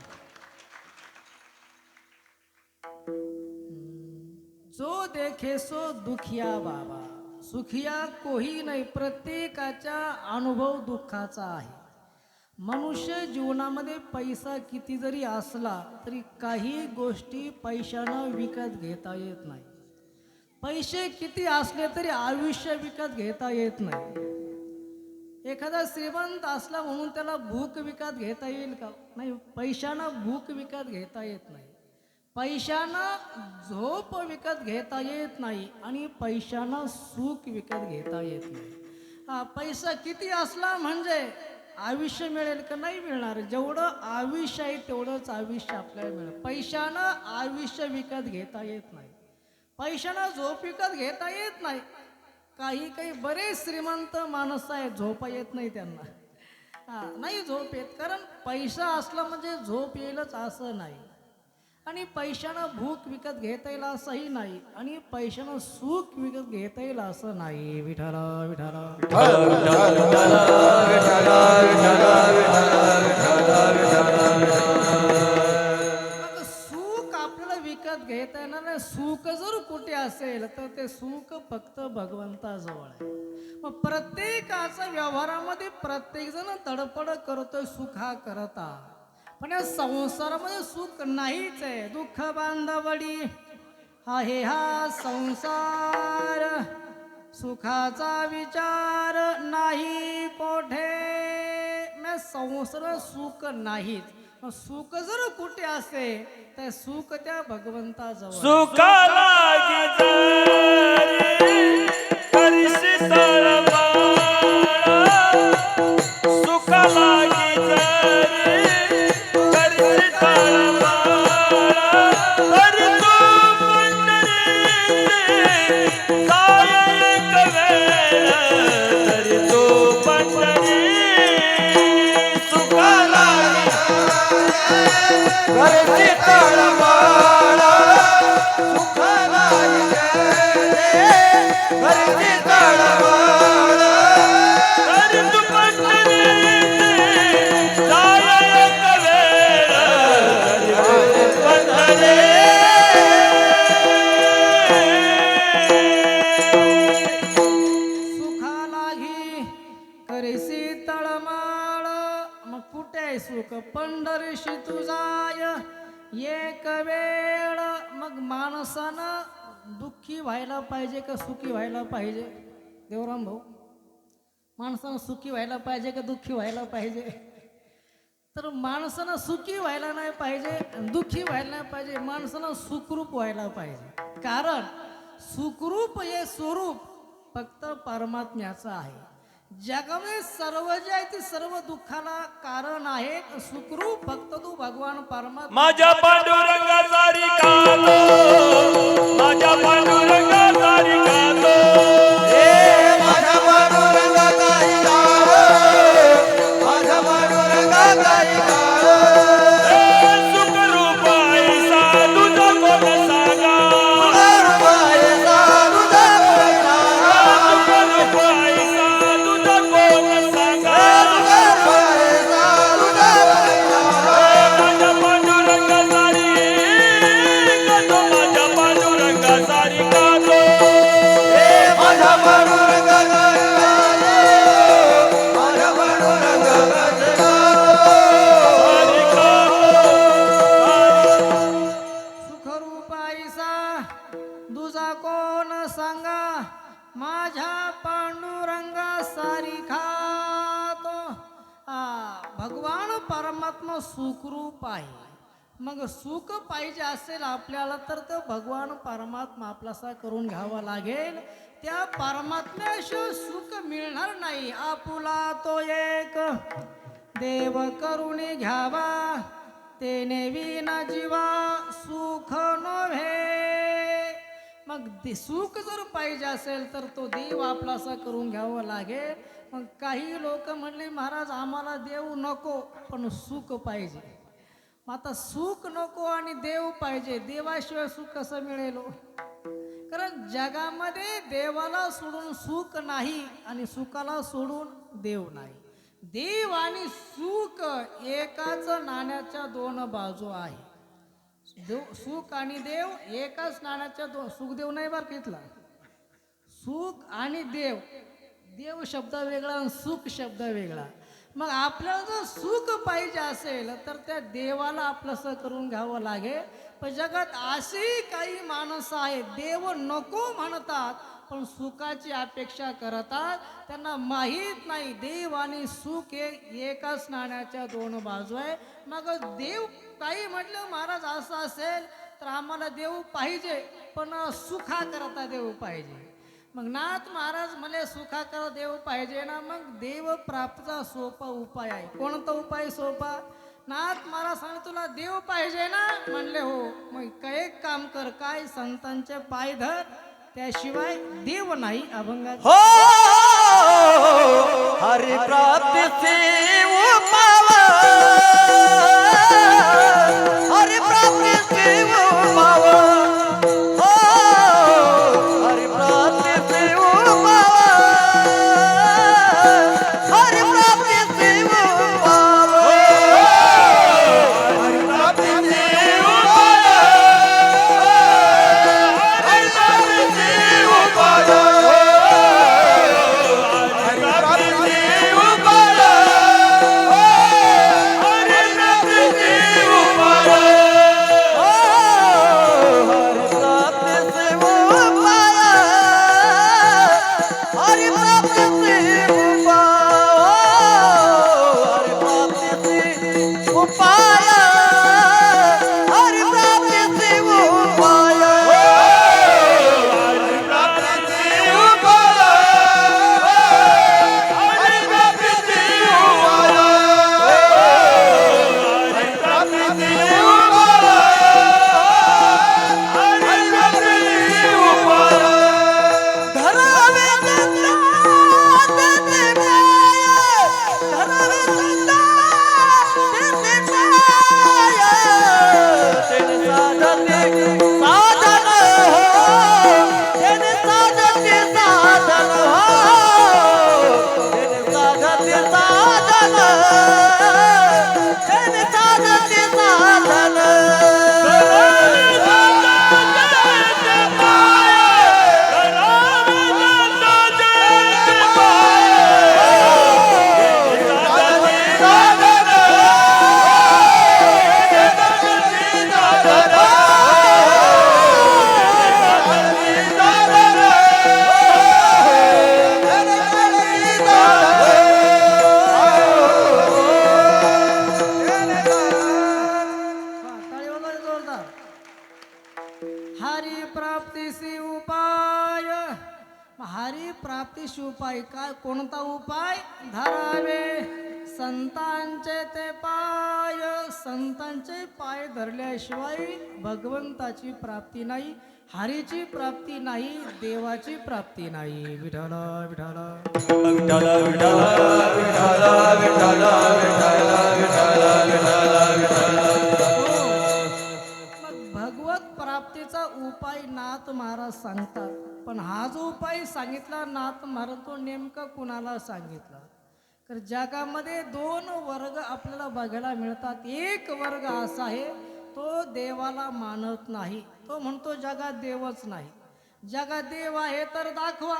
जो देखे सो दुखिया बाबा सुखिया कोही नाही. प्रत्येकाचा अनुभव दुःखाचा आहे. मनुष्य जीवनामध्ये पैसा किती जरी असला तरी काही गोष्टी पैशानं विकत घेता येत नाही. पैसे किती असले तरी आयुष्य विकत घेता येत नाही. एखादा श्रीमंत असला म्हणून त्याला भूक विकत घेता येईल का? नाही. पैशानं भूक विकत घेता येत नाही. पैशानं झोप विकत घेता येत नाही आणि पैशानं सुख विकत घेता येत नाही. पैसा किती असला म्हणजे आयुष्य मिळेल का? नाही मिळणार. जेवढं आयुष्य आहे तेवढंच आयुष्य आपल्याला मिळेल. पैशानं आयुष्य विकत घेता येत नाही. पैशानं झोप विकत घेता येत नाही. काही काही बरेच श्रीमंत माणसं आहेत, झोप येत नाही त्यांना. नाही झोप येत, कारण पैसा असला म्हणजे झोप येईलच असं नाही. आणि पैशानं भूक विकत घेता येईल असंही नाही. आणि पैशानं सुख विकत घेता येईल असं नाही. विठाला विठाला सुख आपल्याला विकत घेता येणार नाही. सुख जर कुठे असेल तर ते सुख फक्त भगवंताजवळ आहे. मग प्रत्येकाच्या व्यवहारामध्ये प्रत्येक जण तडपड करतोय सुखा करता, पण या संसारामध्ये सुख नाहीच आहे. दुःख बांधवडी आहे हा संसार, सुखाचा विचार नाही कोठे. मग संसार सुख नाहीच. मग सुख जर कुठे असे तर सुख त्या भगवंताजवळ. सुखा लागी जरी करशी तळमळ सुखा लागी जरी करशी तळमळ तरी तू पंढरी काय एक वेळ तरी तू पंढरी सुखा लागी करती तळमळ सुखाला करती तळमळ तरी तू पंढरी जाय एक वेळ पंढरीशी तुझाय एक वेळ. मग माणसानं दुःखी व्हायला पाहिजे का सुखी व्हायला पाहिजे देवराम भाऊ? माणसानं सुखी व्हायला पाहिजे का दुःखी व्हायला पाहिजे? तर माणसानं सुखी व्हायला नाही पाहिजे, दुःखी व्हायला नाही पाहिजे, माणसानं सुखरूप व्हायला पाहिजे. कारण सुखरूप हे स्वरूप फक्त परमात्म्याचं आहे. जगामध्ये सर्व जे आहे ते सर्व दुःखाला कारण आहे. सुखरूप फक्त तू भगवान परमात्मा. माझ्या पांडुरंगाचा रिकालो, माझ्या पांडुरंगाचा रिकालो. हे माझ्या पांडुरंगाचा रिकालो, माझ्या पांडुरंगाचा रिकालो. सुखरूप ऐसा तुझा कोण सांगा, सुखरूप ऐसा तुझा कोण सांगा, सुखरूप ऐसा तुझा कोण सांगा. सुखरूप ऐसा तुझा कोण सांगा. माझ्या पांडुरंगाचा रिकालो, माझ्या पांडुरंगाचा रिकालो. हे माझ्या पांडुरंगाचा रिकालो, माझ्या पांडुरंगाचा सुखरूप ऐसा तुझा कोण सांगा, माझ्या पांडुरंगा सारिखा तो. भगवान परमात्मा सुखरूप आहे. मग सुख पाहिजे असेल आपल्याला तर तो भगवान परमात्मा आपलासा करून घ्यावा लागेल. त्या परमात्म्याशिवाय सुख मिळणार नाही. आपुला तो एक देव करुणी घ्यावा, तेने विना जीवा सुख नव्हे. मग सुख जर पाहिजे असेल तर तो देव आपलासा करून घ्यावा लागेल. मग काही लोक म्हणले महाराज आम्हाला देव नको पण सुख पाहिजे. मग आता सुख नको आणि देव पाहिजे, देवाशिवाय सुख कसं मिळेल? कारण जगामध्ये देवाला सोडून सुख नाही आणि सुखाला सोडून देव नाही. देव आणि सुख एकाच नाण्याच्या दोन बाजू आहे. सुख आणि देव एकाच नाण्याच्या दोन. सुखदेव नाही बरं घेतला. सुख आणि देव, देव शब्द वेगळा आणि सुख शब्द वेगळा. मग आपल्याला जर सुख पाहिजे असेल तर त्या देवाला आपलंसं करून घ्यावं लागेल. पण जगात अशी काही माणसं आहेत देव नको म्हणतात पण सुखाची अपेक्षा करतात. त्यांना माहीत नाही देव आणि सुख हे एकाच नाण्याच्या दोन बाजू आहे. मग देव काही म्हटलं महाराज असं असेल तर आम्हाला देव पाहिजे पण सुखा करता देव पाहिजे. मग नाथ महाराज मला सुखा कर देव पाहिजे ना. मग देव प्राप्तीचा सोपा उपाय आहे. कोणता उपाय सोपा? नाथ महाराज सांग तुला देव पाहिजे ना. म्हणले हो. मग एक काम कर, काय संतांचे पाय धर, त्याशिवाय देव नाही. अभंगा हो हरि प्राप्ती उपावा, हरि प्राप्ती उपावा, हो हरि प्राप्ती उपावा, हरि प्राप्ती उपावा, हरि प्राप्ती उपावा, हरि प्राप्ती उपावा, हरि प्राप्ती उपावा, हरि प्राप्ती प्राप्तीशी उपाय काय? कोणता उपाय? धरावे संतांचे ते पाय. संतांचे पाय धरल्याशिवाय भगवंताची प्राप्ती नाही, हरीची प्राप्ती नाही, देवाची प्राप्ती नाही. विठ्ठल विठ्ठल विठ्ठल विठ्ठल मग भगवत प्राप्तीचा उपाय नाथ महाराज सांगतात. पण हा जो उपाय सांगितला नाथ महाराज तो नेमका कुणाला सांगितला? तर जगामध्ये दोन वर्ग आपल्याला बघायला मिळतात. एक वर्ग असा आहे तो देवाला मानत नाही, तो म्हणतो जगात देवच नाही. जगात देव आहे तर दाखवा.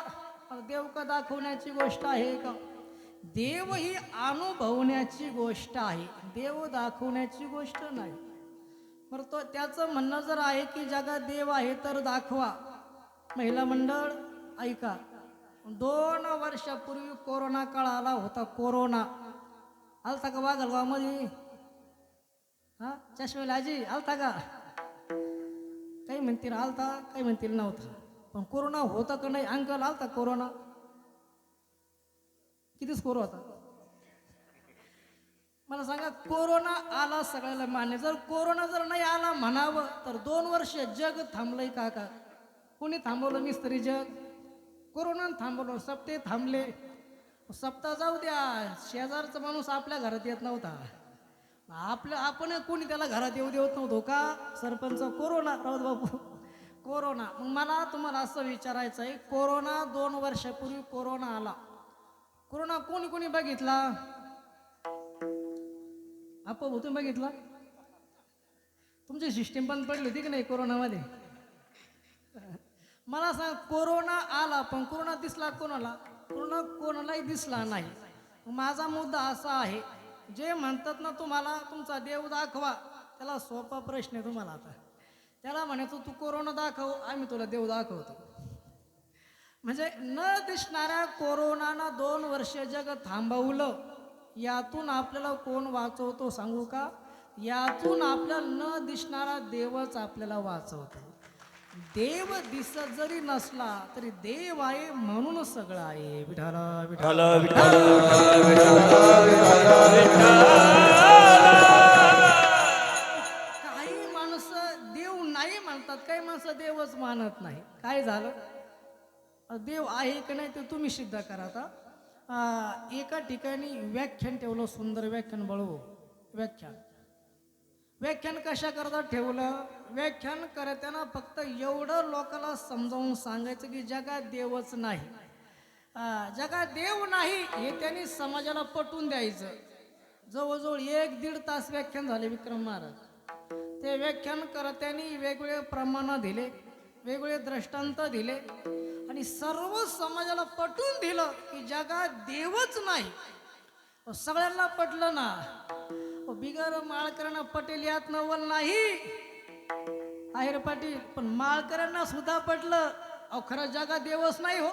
देव का दाखवण्याची गोष्ट आहे का? देव ही अनुभवण्याची गोष्ट आहे, देव दाखवण्याची गोष्ट नाही. बरं, तो त्याचं म्हणणं जर आहे की जगात देव आहे तर दाखवा. महिला मंडळ ऐका, 2 वर्षापूर्वी कोरोना काळ आला होता. कोरोना आलता का वाघलगावमध्ये? हा, चष्मेला आजी आलता का? काही म्हणतील आलता, काही म्हणतील नव्हता. पण कोरोना होता का नाही? अंकल आलता कोरोना? किती स्कोर होता मला सांगा. कोरोना आला सगळ्याला मान्य. जर कोरोना जर नाही आला म्हणावं तर 2 वर्ष जग थांबलंय काका. कोणी थांबवलं? मिस्त्री जग. कोरोनानं थांबवलं, सप्ते थांबले. सप्ताह जाऊ द्या, शेजारचा माणूस आपल्या घरात येत नव्हता. आपण कोणी त्याला घरात येऊ देत नव्हतो का? सरपंच कोरोना, राऊत बापू कोरोना. मग मला तुम्हाला असं विचारायचं आहे, कोरोना 2 वर्षापूर्वी कोरोना आला. कोरोना कोणी कोणी बघितला? आपण तुम्ही बघितला? तुमची सिस्टीम बंद पडली होती की नाही कोरोनामध्ये? मला सांग, कोरोना आला पण कोरोना दिसला कोणाला? कोरोना कोणालाही दिसला नाही. माझा मुद्दा असा आहे, जे म्हणतात ना तुम्हाला तुमचा देव दाखवा, त्याला सोपा प्रश्न आहे तुम्हाला. आता त्याला म्हणायचं तू कोरोना दाखव, आम्ही तुला देव दाखवतो. म्हणजे न दिसणाऱ्या कोरोनानं 2 वर्ष जग थांबवलं. यातून आपल्याला कोण वाचवतो सांगू का? यातून आपल्याला न दिसणारा देवच आपल्याला वाचवतो. देव दिसत जरी नसला तरी देव आहे म्हणून सगळं आहे. विठ्ठल विठ्ठल काही माणसं देव नाही म्हणतात, काही माणसं देवच मानत नाही. काय झालं? देव आहे की नाही ते तुम्ही सिद्ध करा. आता एका ठिकाणी व्याख्यान ठेवलं, सुंदर व्याख्यान. बळू व्याख्यान कशा करता ठेवलं? व्याख्यान करताना फक्त एवढं लोकांना समजावून सांगायचं की जगात देवच नाही. जगात देव नाही हे त्यांनी समाजाला पटवून द्यायचं. जवळजवळ 1-1.5 तास व्याख्यान झाले विक्रम महाराज. ते व्याख्यान करत्यांनी वेगवेगळे प्रमाण दिले, वेगवेगळे दृष्टांत दिले आणि सर्व समाजाला पटवून दिलं की जगात देवच नाही. सगळ्यांना पटलं ना? बिगर माळकऱ्यांना पटेल यात नवल नाही. आहेर पाटील, पण माळकऱ्यांना सुद्धा पटलं. खरं जगात देवच नाही. हो,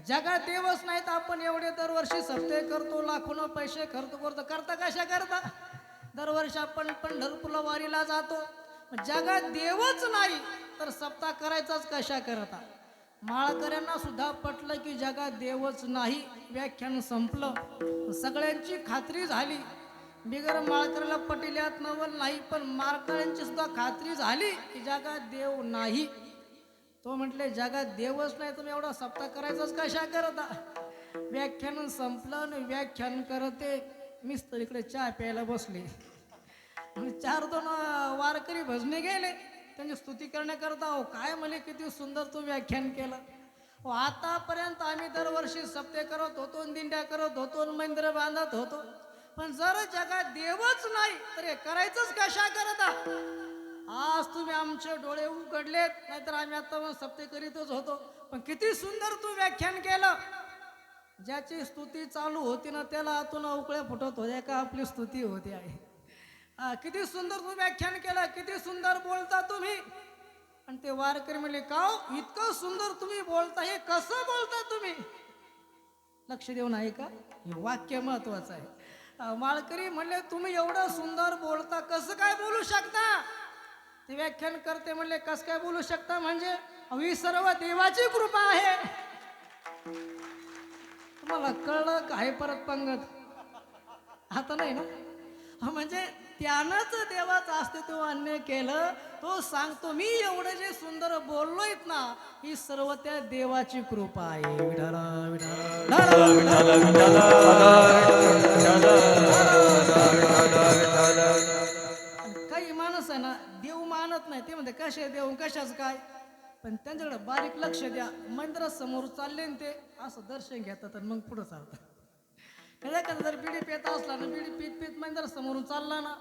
जगात देवच नाही तर आपण एवढे दरवर्षी सप्ते करतो, लाखोना पैसे खर्च करतो. करता कशा करता? दरवर्षी आपण पंढरपूरला वारीला जातो. जगात देवच नाही तर सप्ताह करायचाच कशा करता? माळकऱ्यांना सुद्धा पटलं की जगात देवच नाही. व्याख्यान संपलं, सगळ्यांची खात्री झाली. बिगर माळकऱ्याला पटेल यात नवल नाही, पण माळकऱ्यांची सुद्धा खात्री झाली की जगात देव नाही. तो म्हटले जगात देवच नाही तुम्ही एवढा सप्ताह करायचाच कशा करता? व्याख्यान संपलं आणि व्याख्यान करते मिस्तर इकडे चहा प्यायला बसले. 4-2 वारकरी भजने गेले त्यांची स्तुती करण्याकरता. हो काय म्हणे, किती सुंदर तू व्याख्यान केलं. हो, आतापर्यंत आम्ही दरवर्षी सप्ते करत होतो, दिंड्या करत होतो, मंदिर बांधत होतो, पण जर जगात देवच नाही तर हे करायचंच कशा करता? आज तुम्ही आमचे डोळे उघडलेत, नाहीतर आम्ही आता सप्ते करीतच होतो. पण किती सुंदर तू व्याख्यान केलं. ज्याची स्तुती चालू होती ना त्याला आतून उकळ्या फुटत होत्या का आपली स्तुती होती आहे. किती सुंदर तू व्याख्यान केलं, किती सुंदर बोलता तुम्ही. आणि ते वारकरी म्हणले का इतकं सुंदर तुम्ही बोलता, हे कसं बोलता तुम्ही? लक्ष देऊन आहे का? हे वाक्य महत्वाचं आहे. माळकरी म्हणले तुम्ही एवढं सुंदर बोलता, कसं काय बोलू शकता? ते व्याख्यान करते म्हणले कसं काय बोलू शकता म्हणजे ही सर्व देवाची कृपा आहे. तुम्हाला कळलं काय परत पंगत आता नाही ना म्हणजे त्यानंच देवाचं अस्तित्व अन्य केलं. तो सांगतो मी एवढं जे सुंदर बोललोयत ना ही सर्व त्या देवाची कृपा आहे. विठाला विठाला विठाला विठाला काही माणूस आहे ना देव मानत नाही ते म्हणते कसे देव कशाच काय पण त्यांच्याकडे बारीक लक्ष द्या. मंदिरासमोर चालले ना ते असं दर्शन घेतात आणि मग पुढं चालतात. एखादा जर बिडी पेत असला ना बिडी पीत पीत मंदिरासमोरून चालला ना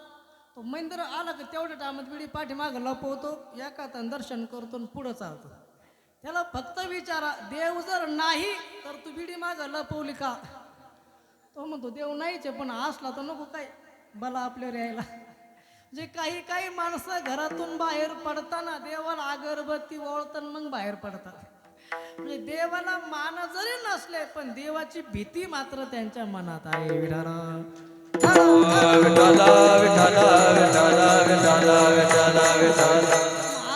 तो मंदिर आला की तेवढ्या टायमात बिडी पाठीमागं लपवतो एखादा दर्शन करतो आणि पुढं चालतो. त्याला फक्त विचारा देव जर नाही तर तू बिडी मागं लपवली का. तो म्हणतो देव नाहीच आहे पण असला तर नको काय बला आपल्यावर यायला. जे काही काही माणसं घरातून बाहेर पडताना देवाला अगरबत्ती ओळखतात मग बाहेर पडतात. म्हणजे देवाला मान जरी नसले पण देवाची भीती मात्र त्यांच्या मनात आहे. विठाला विठाला विठाला विठाला विठाला विठाला विठाला.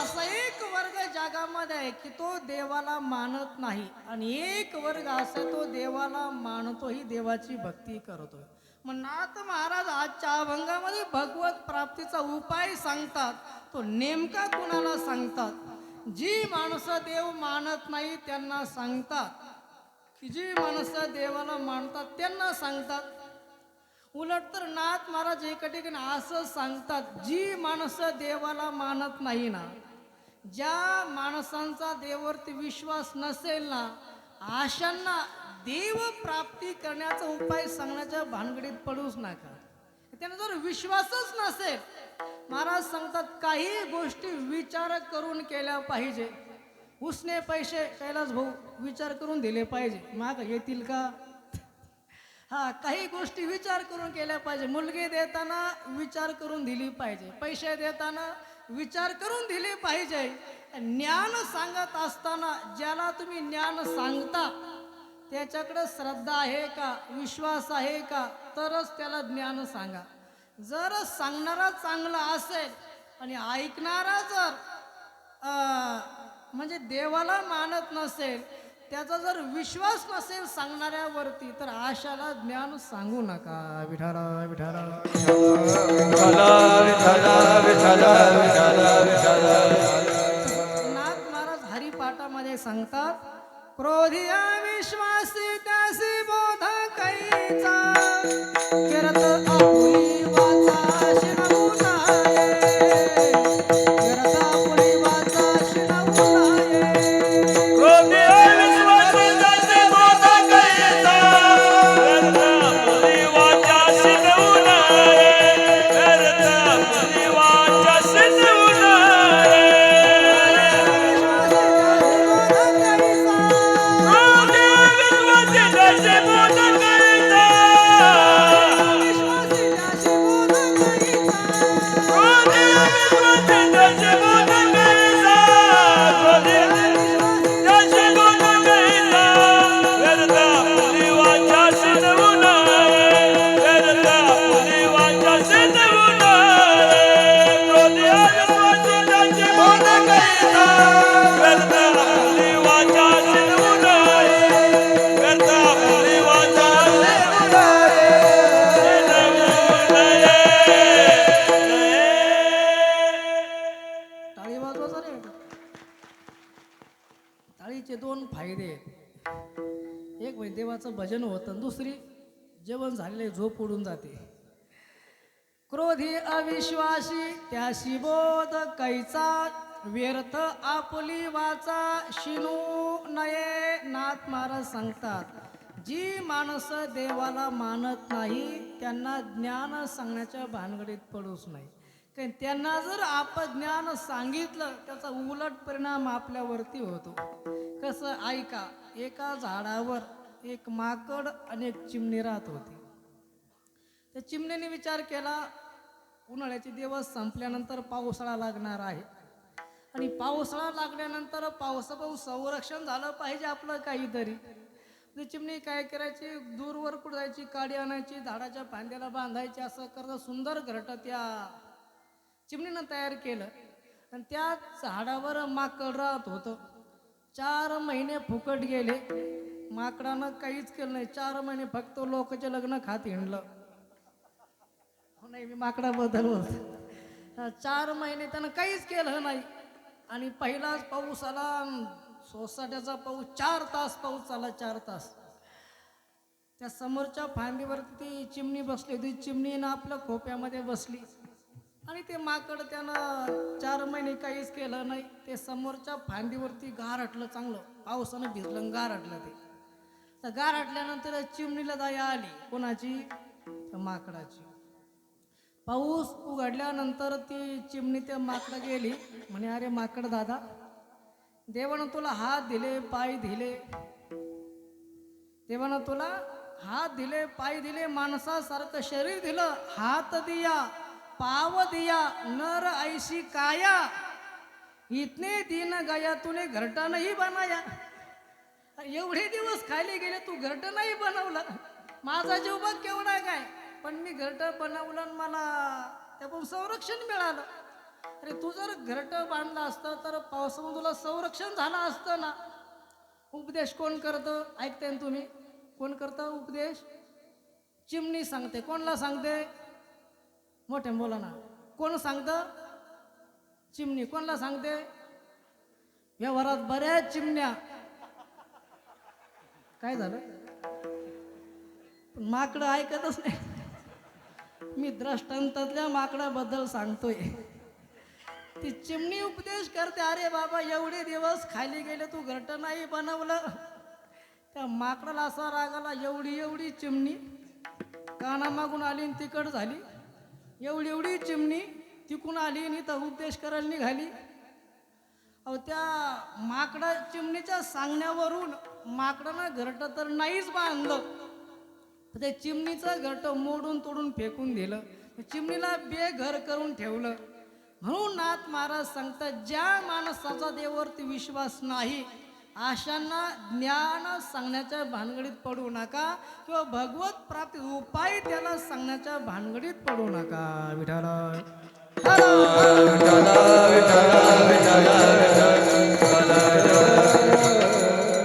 असा एक वर्ग जगामध्ये आहे की तो देवाला मानत नाही आणि एक वर्ग असा तो देवाला मानतो ही देवाची भक्ती करतो. मग नाथ महाराज आजच्या अभंगामध्ये भगवत प्राप्तीचा उपाय सांगतात. तो नेमका कुणाला सांगतात. जी माणसं देव मानत नाही त्यांना सांगतात की जी माणसं देवाला मानतात त्यांना सांगतात. उलट तर नाथ महाराज एका ठिकाणी असं सांगतात जी माणसं देवाला मानत नाही ना ज्या माणसांचा देवावरती विश्वास नसेल ना अशांना देव प्राप्ती करण्याचा उपाय सांगण्याच्या भानगडीत पडूच नका. त्यांना जर विश्वासच नसेल महाराज सांगतात काही गोष्टी विचार करून केल्या पाहिजे. उसने पैसे कैलास भाऊ विचार करून दिले पाहिजे माग येतील का. हा काही गोष्टी विचार करून केल्या पाहिजे. मुलगी देताना विचार करून दिली पाहिजे. पैसे देताना विचार करून दिले पाहिजे. ज्ञान सांगत असताना ज्याला तुम्ही ज्ञान सांगता त्याच्याकडे श्रद्धा आहे का विश्वास आहे का तरच त्याला ज्ञान सांगा. जर सांगणारा चांगला असेल आणि ऐकणारा जर म्हणजे देवाला मानत नसेल त्याचा जर विश्वास नसेल सांगणाऱ्यावरती तर आशाला ज्ञान सांगू नका. विठाला विठाला नाथ महाराज हरिपाठामध्ये सांगतात क्रोधी अविश्वासी त्यासी बोध कैचा करत आपुली वाचा शिनवुनाये करत आपुली वाचा शिनवुनाये. क्रोधी अविश्वासी त्यासी बोध कैचा करत आपुली वाचा शिनवुनाये करत आपुली वाचा शिनवुनाये. टाळीचे दोन फायदे आहेत. एक म्हणजे देवाचं भजन होतं दुसरी जेवण झालेले झोप उडून जाते. क्रोधी अविश्वासी त्याशी बोध कैचा व्यर्थ आपुली वाचा शिनू नये. नाथ महाराज सांगतात जी माणसं देवाला मानत नाही त्यांना ज्ञान सांगण्याच्या भानगडीत पडूच नाही. कारण त्यांना जर आपण ज्ञान सांगितलं त्याचा उलट परिणाम आपल्यावरती होतो. कसं ऐका एका झाडावर एक माकड आणि एक चिमणी राहत होती. त्या चिमणीने विचार केला उन्हाळ्याचे दिवस संपल्यानंतर पावसाळा लागणार आहे आणि पावसाळा लागल्यानंतर पावसापासून संरक्षण झालं पाहिजे आपलं काहीतरी. ती चिमणी काय करायची दूरवर कुठं जायची काडी आणायची झाडाच्या फांद्याला बांधायची असं करता सुंदर घरटं त्या चिमणीनं तयार केलं आणि त्या झाडावर माकड राहत होतं. 4 महिने फुकट गेले. माकडानं काहीच केलं नाही. 4 महिने फक्त लोकांचे लग्न खात हिंडलं. हो नाही, मी माकडाबद्दल बोलतो. 4 महिने त्यानं काहीच केलं नाही. आणि पहिलाच पाऊस आला, सोसाट्याचा पाऊस, 4 तास पाऊस आला, 4 तास. त्या समोरच्या फांदीवरती ती चिमणी बसली होती. चिमणीनं आपल्या खोप्यामध्ये बसली आणि ते माकड त्यानं 4 महिने काहीच केलं नाही. ते समोरच्या फांदीवरती गारटलं, चांगलं पावसानं भिजलं, गारटलं ते. तर गारटल्यानंतर चिमणीला दया आली. कोणाची? त्या माकडाची. पाऊस उघडल्यानंतर ती चिमणी त्या माकडा गेली. म्हणे, अरे माकड दादा, देवानं तुला हात दिले, पाय दिले, देवानं तुला हात दिले, पाय दिले, माणसासारखं शरीर दिलं, हात दिया, पाव दिया, नर ऐशी काया, इतने दिन गया तूने घरटा नाही बनाया. एवढे दिवस खाली गेले, तू घरट नाही बनवलं. माझा जीव बघ केवढा काय, पण मी घरट बनवलं आणि मला त्यापासून संरक्षण मिळालं. अरे तू जर घरट बांधलं असतं तर पावसामध्ये तुला संरक्षण झालं असतं ना. उपदेश कोण करतं? ऐकते ना तुम्ही? कोण करतं उपदेश? चिमणी सांगते. कोणला सांगते? मोठ्या बोला ना. कोण सांगतं? चिमणी. कोणला सांगते? व्यवहारात बऱ्याच चिमण्या. काय झालं? माकडं ऐकतच नाही. मी दृष्टांतातल्या माकडाबद्दल सांगतोय. ती चिमणी उपदेश करते, अरे बाबा एवढे दिवस खाली गेले, तू घरट नाही बनवलं. त्या माकडाला असा राग आला, एवढी एवढी चिमणी कानामागून आली आणि तिकड झाली. एवढी एवढी चिमणी तिकून आली आणि तर उपदेश करायला निघाली. अहो, त्या माकडा चिमणीच्या सांगण्यावरून माकडानं घरट तर नाहीच बांधलं, ते चिमणीचं घरट मोडून तोडून फेकून दिलं. चिमणीला बेघर करून ठेवलं. म्हणून नाथ महाराज सांगतात, ज्या माणसाचा देवावरती विश्वास नाही अशांना ज्ञान सांगण्याच्या भानगडीत पडू नका, किंवा भगवत प्राप्ती उपाय त्याला सांगण्याच्या भानगडीत पडू नका. विठ्ठल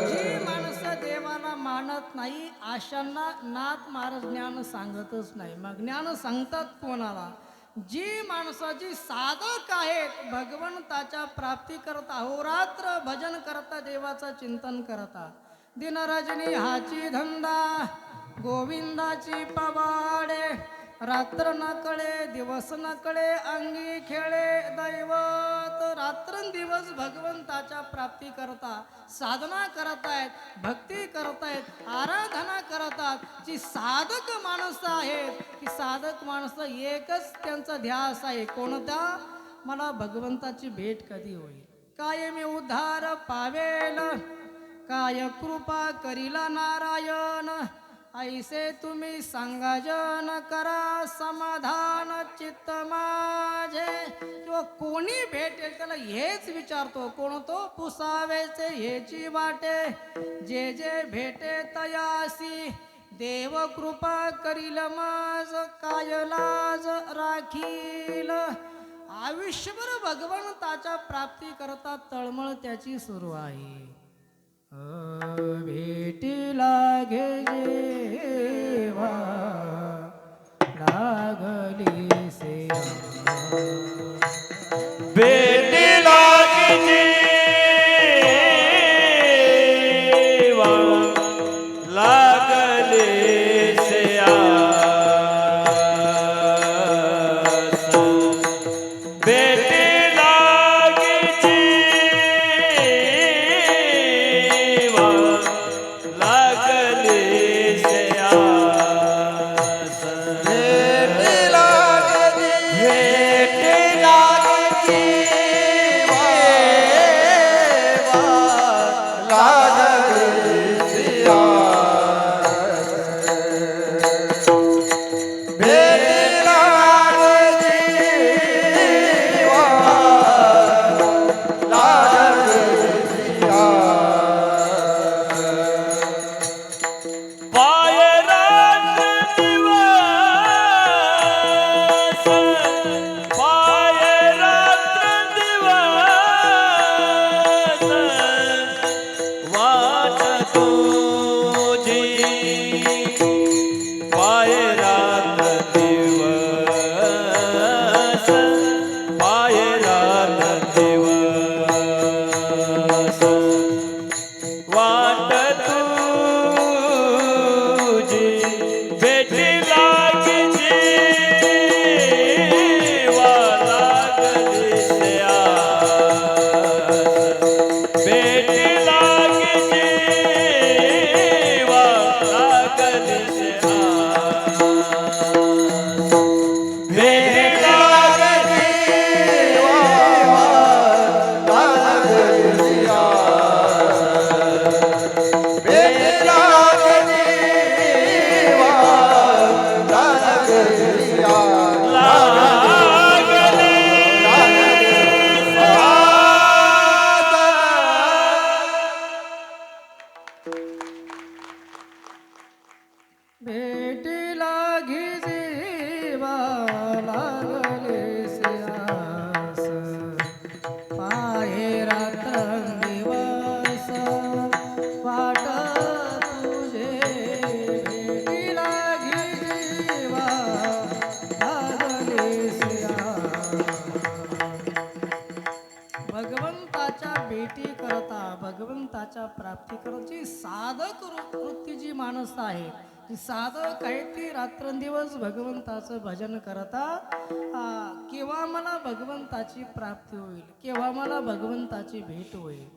जी माणसं देवाला मानत नाही अशांना नाथ महाराज ज्ञान सांगतच नाही. मग ज्ञान सांगतात कोणाला? जी माणसाची साधक आहेत, भगवंताच्या प्राप्ती करता, अहोरात्र भजन करता, देवाचं चिंतन करता, दिनरजनी हाची धंदा, गोविंदाची पवाडे, रात्र न कळे दिवस न कळे, अंगी खेळे दैवत. रात्रंदिवस भगवंताच्या प्राप्ती करता, साधना करतायत, भक्ती करतायत, आराधना करतात. जी साधक माणसं आहेत, ती साधक माणसं एकच त्यांचा ध्यास आहे. कोणता? मला भगवंताची भेट कधी होईल, काय मी उद्धार पावेल, काय कृपा करीला नारायण, ऐसे तुम्ही सांगा जन, करा समाधान चित्त माझे. किंवा कोणी भेटेल त्याला हेच विचारतो, कोण तो? पुसावेचे हेची वाटे, जे जे भेटे तयासी, देव कृपा करील माझ, काय लाज राखील. आयुष्यभर भगवंताच्या प्राप्ती करता तळमळ त्याची सुरू आहे. भेटी लागे जेवा लागली से, भेटी लागे जेवा लागले से आस, भेटी लागे जेवा लागले भेटला जीवा लागल्या भेटी लागी जीवा लागले सियास पाहे रात्रंदिवस वाट तुझे भेटी लागी जीवा लागले सियास भगवंताच्या भेटी करता भगवंताच्या प्राप्ती करताची साधक वृत्ती जी माणसं आहे ती साधक आहे ती रात्रंदिवस भगवंताचं भजन करता केव्हा मला भगवंताची प्राप्ती होईल केव्हा मला भगवंताची भेट होईल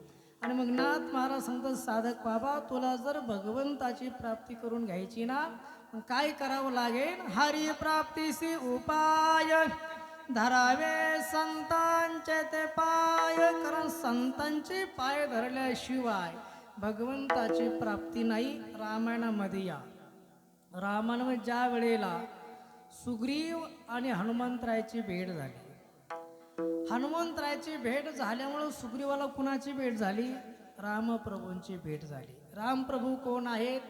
आणि मग नाथ महाराज सांगतात साधक बाबा तुला जर भगवंताची प्राप्ती करून घ्यायची ना मग काय करावं लागेल हरी प्राप्तीसी उपाय धरावे संतांचे ते पाय कारण संतांचे पाय धरल्याशिवाय भगवंताची प्राप्ती नाही रामायणामध्ये या रामानं ज्या वेळेला सुग्रीव आणि हनुमंतरायाची भेट झाली हनुमंतरायाची भेट झाल्यामुळं सुग्रीवाला कुणाची भेट झाली रामप्रभूंची भेट झाली रामप्रभू कोण आहेत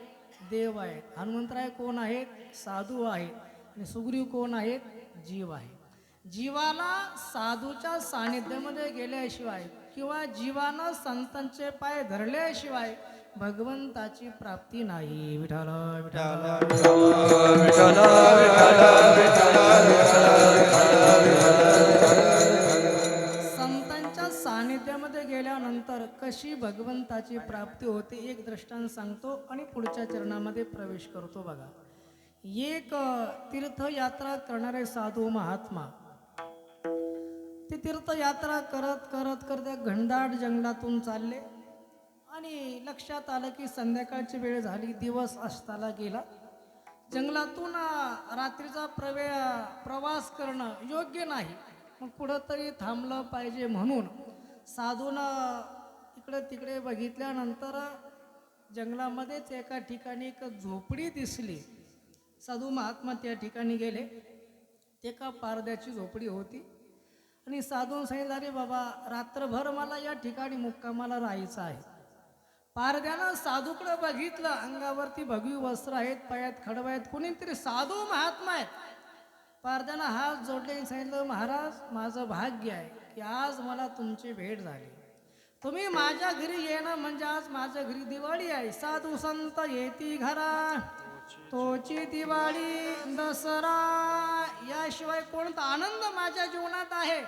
देव आहेत हनुमंतराय कोण आहेत साधू आहेत आणि सुग्रीव कोण आहेत जीव आहेत जीवाला साधूच्या सानिध्यामध्ये गेल्याशिवाय किंवा जीवानं संतांचे पाय धरल्याशिवाय भगवंताची प्राप्ती नाही विठाल विठाल संतांच्या सानिध्यामध्ये गेल्यानंतर कशी भगवंताची प्राप्ती होते एक दृष्टांत सांगतो आणि पुढच्या चरणामध्ये प्रवेश करतो बघा एक तीर्थयात्रा करणारे साधू महात्मा ते तीर्थयात्रा करत करत करत घनदाट जंगलातून चालले आणि लक्षात आलं की संध्याकाळची वेळ झाली दिवस अस्ताला गेला जंगलातून रात्रीचा प्रवास करणं योग्य नाही मग कुठंतरी थांबलं पाहिजे म्हणून साधूनं इकडे तिकडे बघितल्यानंतर जंगलामध्येच एका ठिकाणी एक झोपडी दिसली साधू महात्मा त्या ठिकाणी गेले ते एका पारद्याची झोपडी होती आणि साधून सांगितलं अरे बाबा रात्रभर मला या ठिकाणी मुक्कामाला राहायचं आहे पारद्यानं साधूकडे बघितलं अंगावरती भगवी वस्त्र आहेत पायात खडवा आहेत कोणीतरी साधू महात्मा आहेत पारद्यानं हात जोडले आणि सांगितलं महाराज माझं भाग्य आहे की आज मला तुमची भेट झाली तुम्ही माझ्या घरी येणं म्हणजे आज माझ्या घरी दिवाळी आहे साधू संत येती घरा तोची दिवाळी दसरा याशिवाय कोणता आनंद माझ्या जीवनात आहे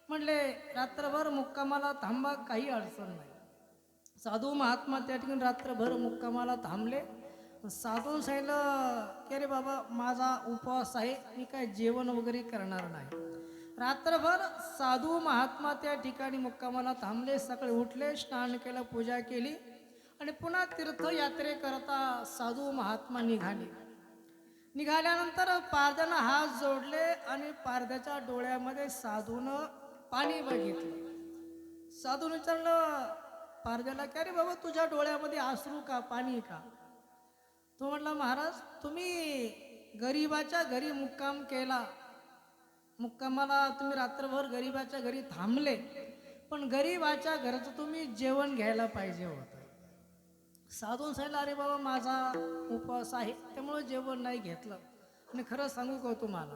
म्हणले रात्रभर मुक्कामाला थांबा काही अडचण नाही साधू महात्मा त्या ठिकाणी रात्रभर मुक्कामाला थांबले साधून सांगितलं की अरे बाबा माझा उपवास आहे मी काय जेवण वगैरे करणार नाही रात्रभर साधू महात्मा त्या ठिकाणी मुक्कामाला थांबले सकाळी उठले स्नान केलं पूजा केली आणि पुन्हा तीर्थयात्रेकरता साधू महात्मा निघाल्यानंतर पारद्यानं हात जोडले आणि पारद्याच्या डोळ्यामध्ये साधूनं पाणी बघितलं साधून विचारलं पारद्याला की अरे बाबा तुझ्या डोळ्यामध्ये अश्रू का पाणी का तो म्हटला महाराज तुम्ही गरिबाच्या घरी मुक्काम केला मुक्कामाला तुम्ही रात्रभर गरिबाच्या घरी थांबले पण गरिबाच्या घराचं तुम्ही जेवण घ्यायला पाहिजे होतं साधून सांगितलं अरे बाबा माझा उपवास आहे त्यामुळे जेवण नाही घेतलं आणि खरं सांगू का तुम्हाला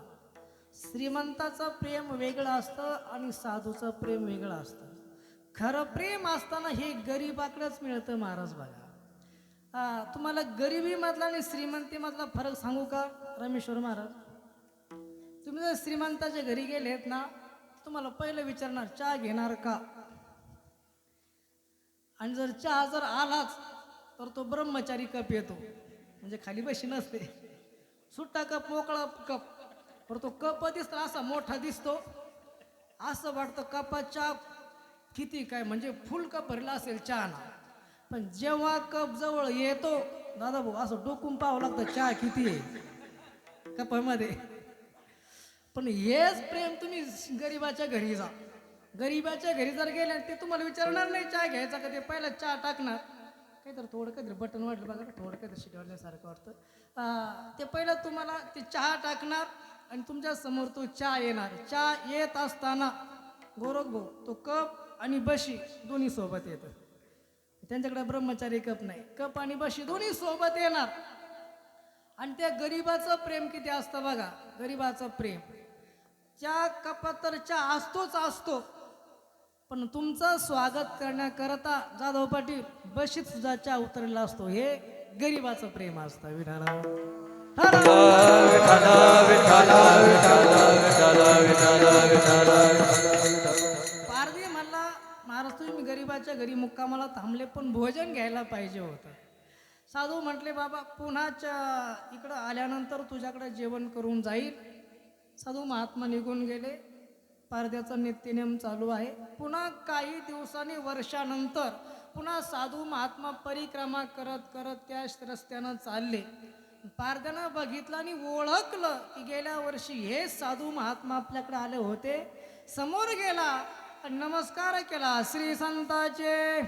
श्रीमंताचं प्रेम वेगळं असतं आणि साधूचं प्रेम वेगळं असतं खरं प्रेम असताना हे गरिबाकडेच मिळतं महाराज बघा तुम्हाला गरिबीमधला आणि श्रीमंतीमधला फरक सांगू का रमेश्वर महाराज तुम्ही जर श्रीमंताच्या घरी गेलेत ना तुम्हाला पहिलं विचारणार चहा घेणार का आणि जर चहा जर आलाच तर तो ब्रह्मचारी कप येतो म्हणजे खाली बशी नसते सुट्टा कप मोकळा कप पर तो कप दिसतो असा मोठा दिसतो असं वाटतं कपात चहा किती काय म्हणजे फुल कप भरला असेल चहा ना पण जेव्हा कप जवळ येतो दादा भाऊ असं डोकून पाहावं लागतं चहा किती आहे कपामध्ये पण हेच प्रेम तुम्ही गरिबाच्या घरी जा गरिबाच्या घरी जर गेले ते तुम्हाला विचारणार नाही चहा घ्यायचा का ते पहिला चहा टाकणार काहीतरी थोडं काहीतरी बटन वाटलं बघा, थोडं काहीतरी शिटी वाटल्यासारखं वाटतं. ते पहिलं तुम्हाला ते चहा टाकणार आणि तुमच्या समोर तो चहा येणार. चहा येत असताना गोरख भाऊ तो कप आणि बशी दोन्ही सोबत येतं. त्यांच्याकडे ब्रह्मचारी कप नाही, कप आणि बशी दोन्ही सोबत येणार. आणि त्या गरिबाचं प्रेम किती असतं बघा, गरिबाचं प्रेम. त्या कपात तर चहा असतोच असतो, पण तुमचं स्वागत करण्याकरता जाधव पाटील बशीत सुद्धा चहा उतरलेला असतो. हे गरिबाचं प्रेम असतं. विठाला विठ्ठल विठ्ठल विठ्ठल विठ्ठल विठ्ठल पारधी म्हणला, महाराज तुम्ही गरिबाच्या घरी मुक्कामाला थांबले पण भोजन घ्यायला पाहिजे होतं. साधू म्हटले बाबा पुन्हाच्या इकडं आल्यानंतर तुझ्याकडे जेवण करून जाईल. साधू महात्मा निघून गेले. पारध्याचा नित्यनेम चालू आहे. पुन्हा काही दिवसांनी वर्षानंतर पुन्हा साधू महात्मा परिक्रमा करत करत त्या रस्त्यानं चालले. पारध्यानं बघितलं आणि ओळखलं की गेल्या वर्षी हे साधू महात्मा आपल्याकडे आले होते. समोर गेला आणि नमस्कार केला. श्री संताचे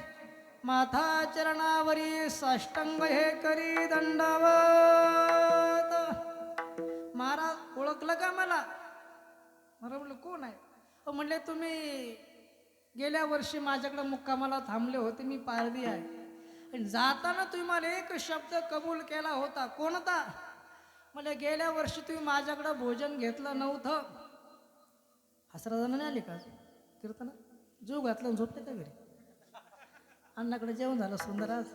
माथा चरणावरी साष्टांग हे करी दंडवत. महाराज ओळखलं का मला? मला म्हटलं कोण आहे? म्हणले तुम्ही गेल्या वर्षी माझ्याकडे मुक्कामाला थांबले होते, मी पारधी आहे. आणि जाताना तुम्ही मला एक शब्द कबूल केला होता. कोणता? म्हणजे गेल्या वर्षी तुम्ही माझ्याकडे भोजन घेतलं नव्हतं. हसरा जण नाही आले का कीर्तना? जीव घातला झोपते का घरी? अण्णाकडे जेवण झालं सुंदर आज.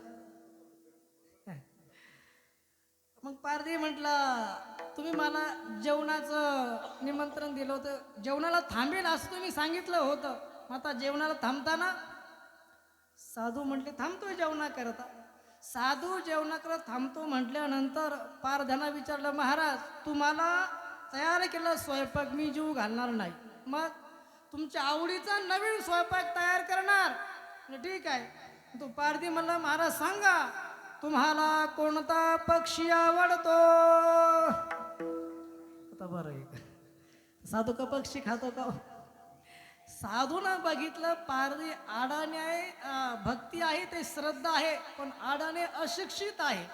मग पारधी म्हटलं तुम्ही मला जेवणाचं निमंत्रण दिलं होतं, जेवणाला थांबेल असं तुम्ही सांगितलं होतं. आता जेवणाला थांबताना? साधू म्हटले थांबतोय जेवणा करता. साधू जेवणा करत थांबतो म्हटल्यानंतर पारध्यानं विचारलं महाराज तुम्हाला तयार केलं स्वयंपाक मी जीव घालणार नाही, मग तुमच्या आवडीचा नवीन स्वयंपाक तयार करणार. ठीक आहे. तो पारधी म्हणला महाराज सांगा तुम्हाला कोणता पक्षी आवडतो? आता बरं आहे, साधू का पक्षी खातो का? साधूनं बघितलं पारधी आडाने आहे, भक्ती आहे, ते श्रद्धा आहे, पण आडाने अशिक्षित आहे.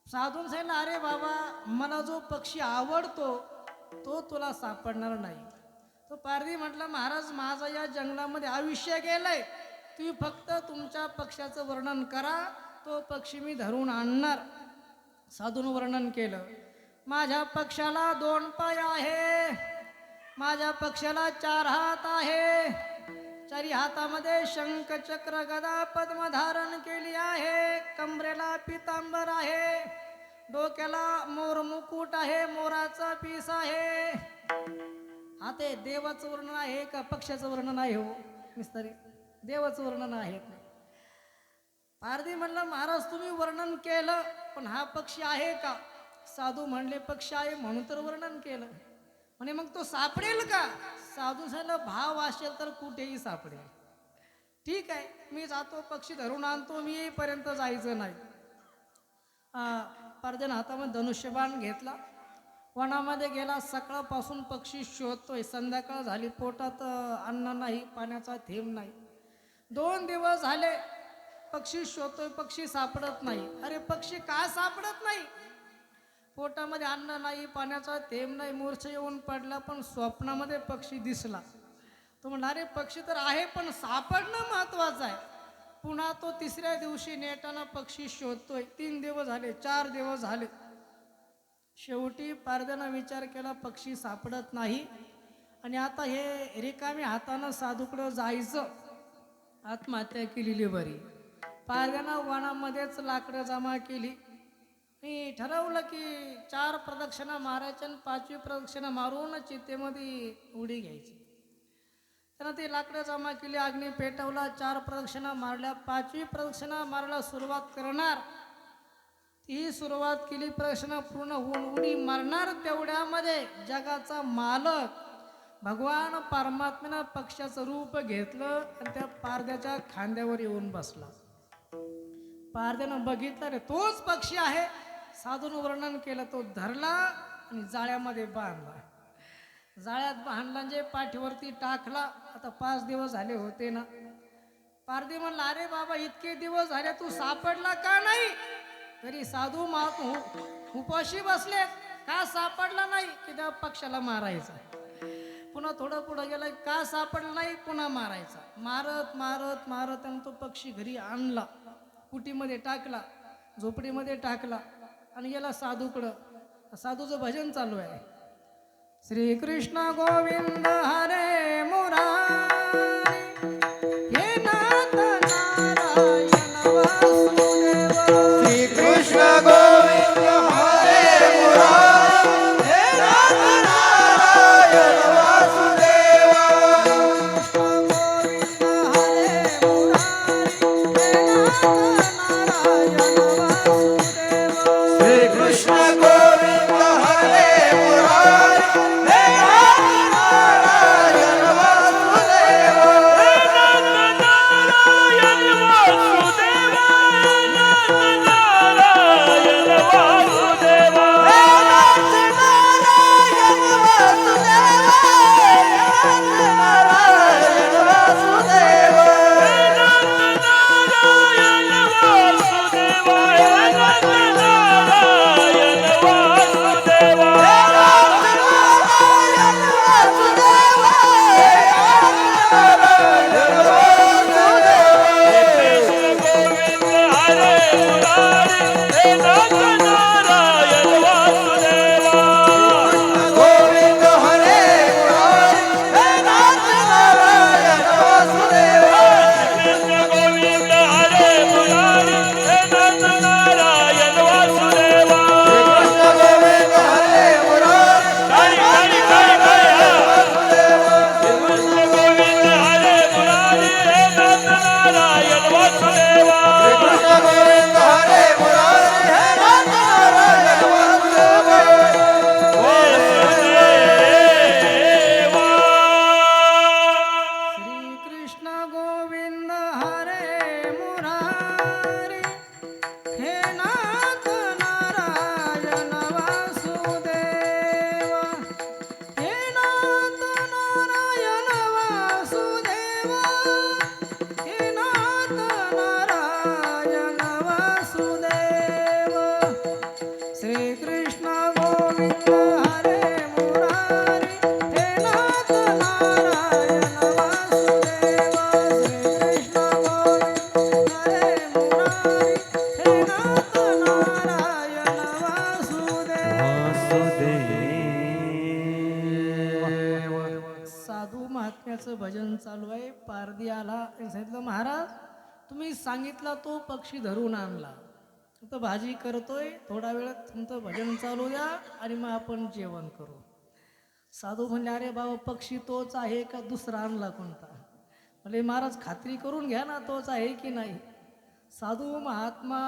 साधून सांगितलं अरे बाबा मला जो पक्षी आवडतो तो तुला सापडणार नाही. तो पारधी म्हटलं महाराज माझं या जंगलामध्ये आयुष्य गेलंय, तुम्ही फक्त तुमच्या पक्षाचं वर्णन करा, तो पक्षी मी धरून आणणार. साधून वर्णन केलं. माझ्या पक्षाला 2 पाय आहे, माझ्या पक्षाला 4 हात आहे, 4 हातामध्ये शंख चक्र गदा पद्म धारण केली आहे, कमरेला पितांबर आहे, डोक्याला मोर मुकुट आहे, मोराचा पीस आहे. हा ते देवाचं वर्णन आहे का पक्षाचं वर्णन आहे? हो मिस्त्री, देवाचं वर्णन आहे. पारधी म्हणलं महाराज तुम्ही वर्णन केलं पण हा पक्षी आहे का? साधू म्हणले पक्षी आहे म्हणून तर वर्णन केलं. म्हणे मग तो सापडेल का? साधू सांगितलं भाव असेल तर कुठेही सापडेल. ठीक आहे मी जातो, पक्षी धरून आणतो, मी येईपर्यंत जायचं नाही. पारध्यानं हातामध्ये धनुष्यबाण घेतला, वनामध्ये गेला. सकाळपासून पक्षी शोधतोय, संध्याकाळ झाली, पोटात अन्न नाही, पाण्याचा थेंब नाही. 2 दिवस झाले पक्षी शोधतोय, पक्षी सापडत नाही. अरे पक्षी का सापडत नाही? पोटामध्ये अन्न नाही, पाण्याचा थेंब नाही, मूर्छ येऊन पडला, पण स्वप्नामध्ये पक्षी दिसला. तो म्हणला अरे पक्षी तर आहे पण सापडणं महत्वाचं आहे. पुन्हा तो 3ऱ्या दिवशी नेटानं पक्षी शोधतोय. 3 दिवस झाले, 4 दिवस झाले. शेवटी पारध्यानं विचार केला पक्षी सापडत नाही आणि आता हे रिकाम्या हातानं साधूकडं जायचं, आत्महत्या केलेली बरी. पारध्यानं वनामध्येच लाकडं जमा केली. मी ठरवलं की 4 प्रदक्षिणा मारायच्या आणि 5वी प्रदक्षिणा मारून चितेमध्ये उडी घ्यायची. त्यानं ती लाकडं जमा केली, अग्नी पेटवला, 4 प्रदक्षिणा मारल्या. 5वी प्रदक्षिणा मारायला सुरुवात करणार, ती सुरुवात केली, प्रदक्षिणा पूर्ण होऊन उडी मारणार, तेवढ्यामध्ये जगाचा मालक भगवान परमात्म्यानं पक्षाचं रूप घेतलं आणि त्या पारध्याच्या खांद्यावर येऊन बसला. पारध्यानं बघितलं रे तोच पक्षी आहे. साधून वर्णन केलं. तो धरला आणि जाळ्यामध्ये बांधला. जाळ्यात बांधला म्हणजे पाठीवरती टाकला. आता 5 दिवस झाले होते ना, पारधी म्हणला अरे बाबा इतके दिवस झाले तू सापडला का नाही? तरी साधू उपाशी बसले, का सापडला नाही? की त्या पक्षाला मारायचा. पुन्हा थोडं पुढं गेलं, का सापडला नाही? पुन्हा मारायचा. मारत मारत मारत आणि तो पक्षी घरी आणला, कुटीमध्ये टाकला, झोपडीमध्ये टाकला आणि गेला साधूकडं. साधूचं भजन चालू आहे. श्री कृष्ण गोविंद हरे मुरारी, हे नाथ नारायण वासुदेव. श्री कृष्ण गोविंद हरे मुरारी, हे नाथ नारायण वासुदेव. श्री कृष्ण गोविंद हरे मुरारी, हे नाथ नारायण वासुदेव. भजन चालू आहे. पारधी आला आणि सांगितलं महाराज तुम्ही सांगितला तो पक्षी धरून आणला, तर भाजी करतोय, थोडा वेळ तुमचं भजन चालू द्या आणि मग आपण जेवण करू. साधू म्हणले अरे बाबा पक्षी तोच आहे का दुसरा आणला कोणता? म्हणजे महाराज खात्री करून घ्या ना तोच आहे की नाही. साधू महात्मा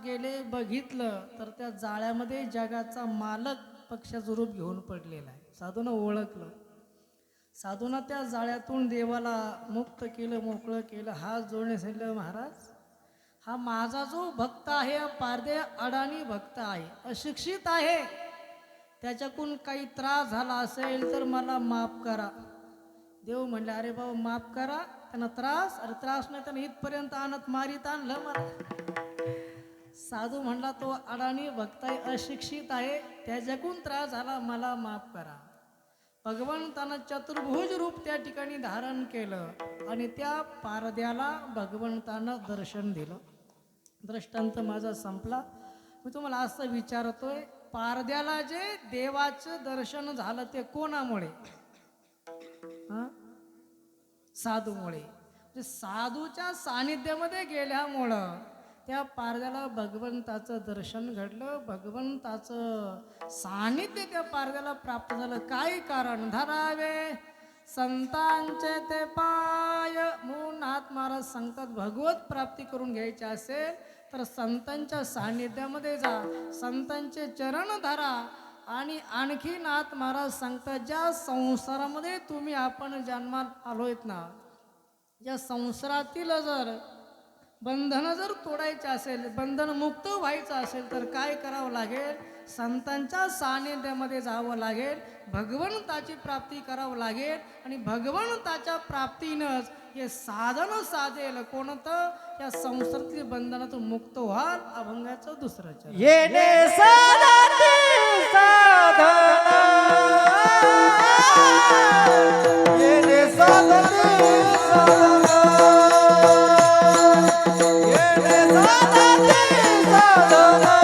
गेले, बघितलं तर त्या जाळ्यामध्ये जगाचा मालक पक्षाचं रूप घेऊन पडलेला आहे. साधूनं ओळखलं. साधूनं त्या जाळ्यातून देवाला मुक्त केलं, मोकळं केलं, हात जोडणे सांगितलं महाराज हा माझा जो भक्त आहे पारदे अडाणी भक्त आहे, अशिक्षित आहे, त्याच्याकडून काही त्रास झाला असेल तर मला माफ करा. देव म्हणले अरे बाबा माफ करा, त्यांना त्रास, अरे त्रास नाही त्यांना इथपर्यंत आणत मारीत आणलं मला. साधू म्हणला तो अडाणी भक्त आहे, अशिक्षित आहे, त्याच्याकडून त्रास झाला, मला माफ करा. भगवंतानं चतुर्भुज रूप त्या ठिकाणी धारण केलं आणि त्या पारद्याला भगवंतानं दर्शन दिलं. दृष्टांत माझा संपला. मी तुम्हाला असं विचारतोय, पारद्याला जे देवाचं दर्शन झालं ते कोणामुळे? साधूमुळे. म्हणजे साधूच्या सानिध्यामध्ये गेल्यामुळं त्या पारद्याला भगवंताचं दर्शन घडलं, भगवंताचं सानिध्य त्या पारद्याला प्राप्त झालं. काय कारण? धरावे संतांचे ते पाय. म्हणून नाथ महाराज सांगतात भगवत प्राप्ती करून घ्यायची असेल तर संतांच्या सानिध्यामध्ये जा, संतांचे चरण धरा. आणि आणखी नाथ महाराज सांगतात ज्या संसारामध्ये तुम्ही आपण जन्मात आलोयत ना, या संसारातील जर बंधनं जर तोडायचे असेल, बंधन मुक्त व्हायचं असेल तर काय करावं लागेल? संतांच्या सानिध्यामध्ये जावं लागेल, भगवंताची प्राप्ती करावं लागेल आणि भगवंताच्या प्राप्तीनंच हे साधन साधेल कोणतं? या संसारातली बंधनातून मुक्त व्हाल. अभंगाचं दुसरं चरण. येणे साधती साधना येणे साधती साधना येणे साधती साधना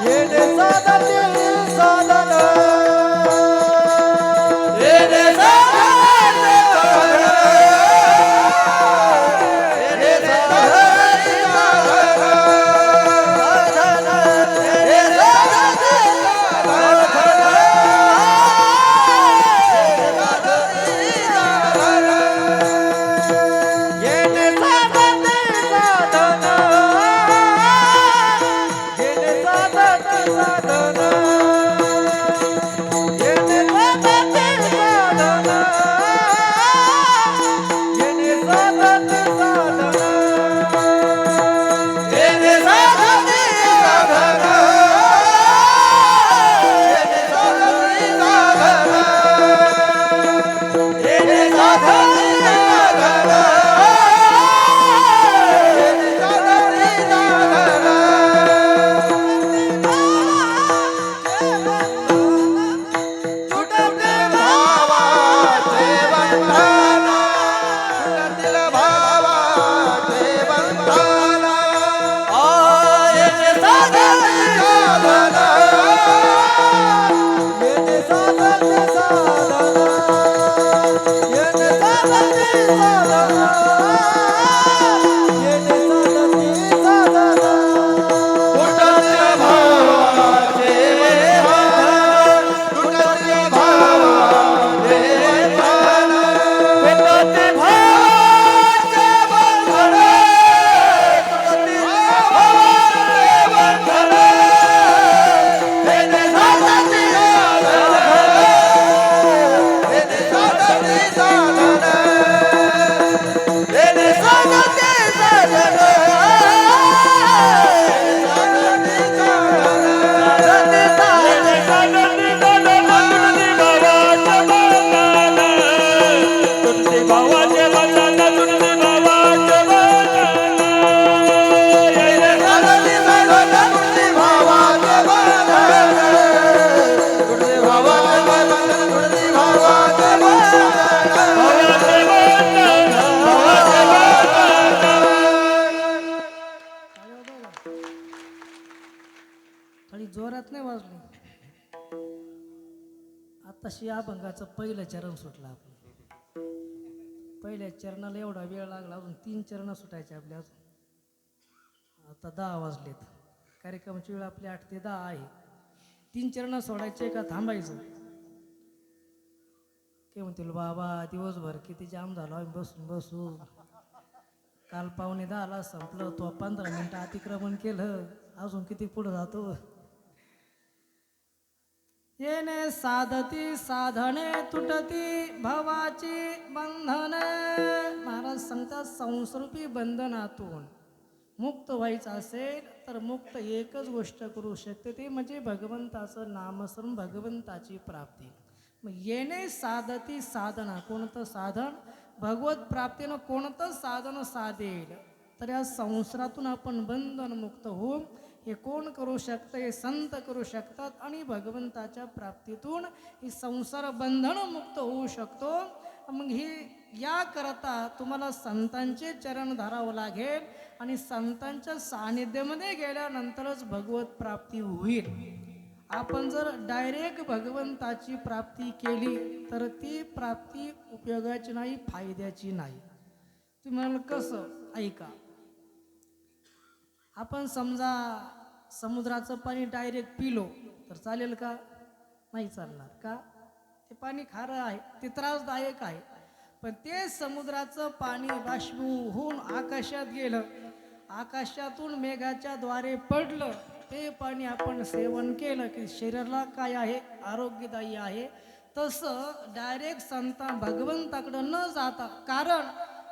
येणे साधती साधना येणे साधती थोडी जोरात नाही वाजली. आताशी अभंगाचं पहिलं चरण सुटलं आपलं. पहिल्या चरणाला एवढा वेळ लागला, अजून 3 चरण सुटायचे आपल्या. अजून आता 10 वाजलेत. कार्यक्रमाची वेळ आपली 8 ते 10 आहे. 3 चरण सोडायचे का थांबायचं? काय म्हणतील बाबा दिवसभर किती जाम झालो आम्ही बसून बसू. काल 9:45 संपलं, तो 15 मिनिटं अतिक्रमण केलं, अजून किती पुढं जातो. येणे साधती साधने तुटती भवाची बंधने. महाराज सांगतात संस्कृपी बंधनातून मुक्त व्हायचं असेल तर मुक्त एकच गोष्ट करू शकते, ते म्हणजे भगवंताचं नामस्मरण, भगवंताची प्राप्ती. मग येणे साधती साधना, कोणतं साधन? भगवत प्राप्तीनं कोणतं साधन साधेल तर या संसारातून आपण बंधनमुक्त होऊ. हे कोण करू शकतं? हे संत करू शकतात. आणि भगवंताच्या प्राप्तीतून ही संसार बंधनमुक्त होऊ शकतो. मग ही याकरता तुम्हाला संतांचे चरण धरावं लागेल आणि संतांच्या सानिध्यामध्ये गेल्यानंतरच भगवत प्राप्ती होईल. आपण जर डायरेक्ट भगवंताची प्राप्ती केली तर ती प्राप्ती उपयोगाची नाही, फायद्याची नाही. तुम्हाला कसं? ऐका. आपण समजा समुद्राचं पाणी डायरेक्ट पिलो तर चालेल का? नाही चालणार. का? ते पाणी खारं आहे, ते त्रासदायक आहे. पण ते समुद्राचं पाणी बाष्प होऊन आकाशात गेलं, आकाशातून मेघाच्या द्वारे पडलं, ते पाणी आपण सेवन केलं की शरीराला काय आहे? आरोग्यदायी आहे. तसं डायरेक्ट संत भगवंताकडं न जाता, कारण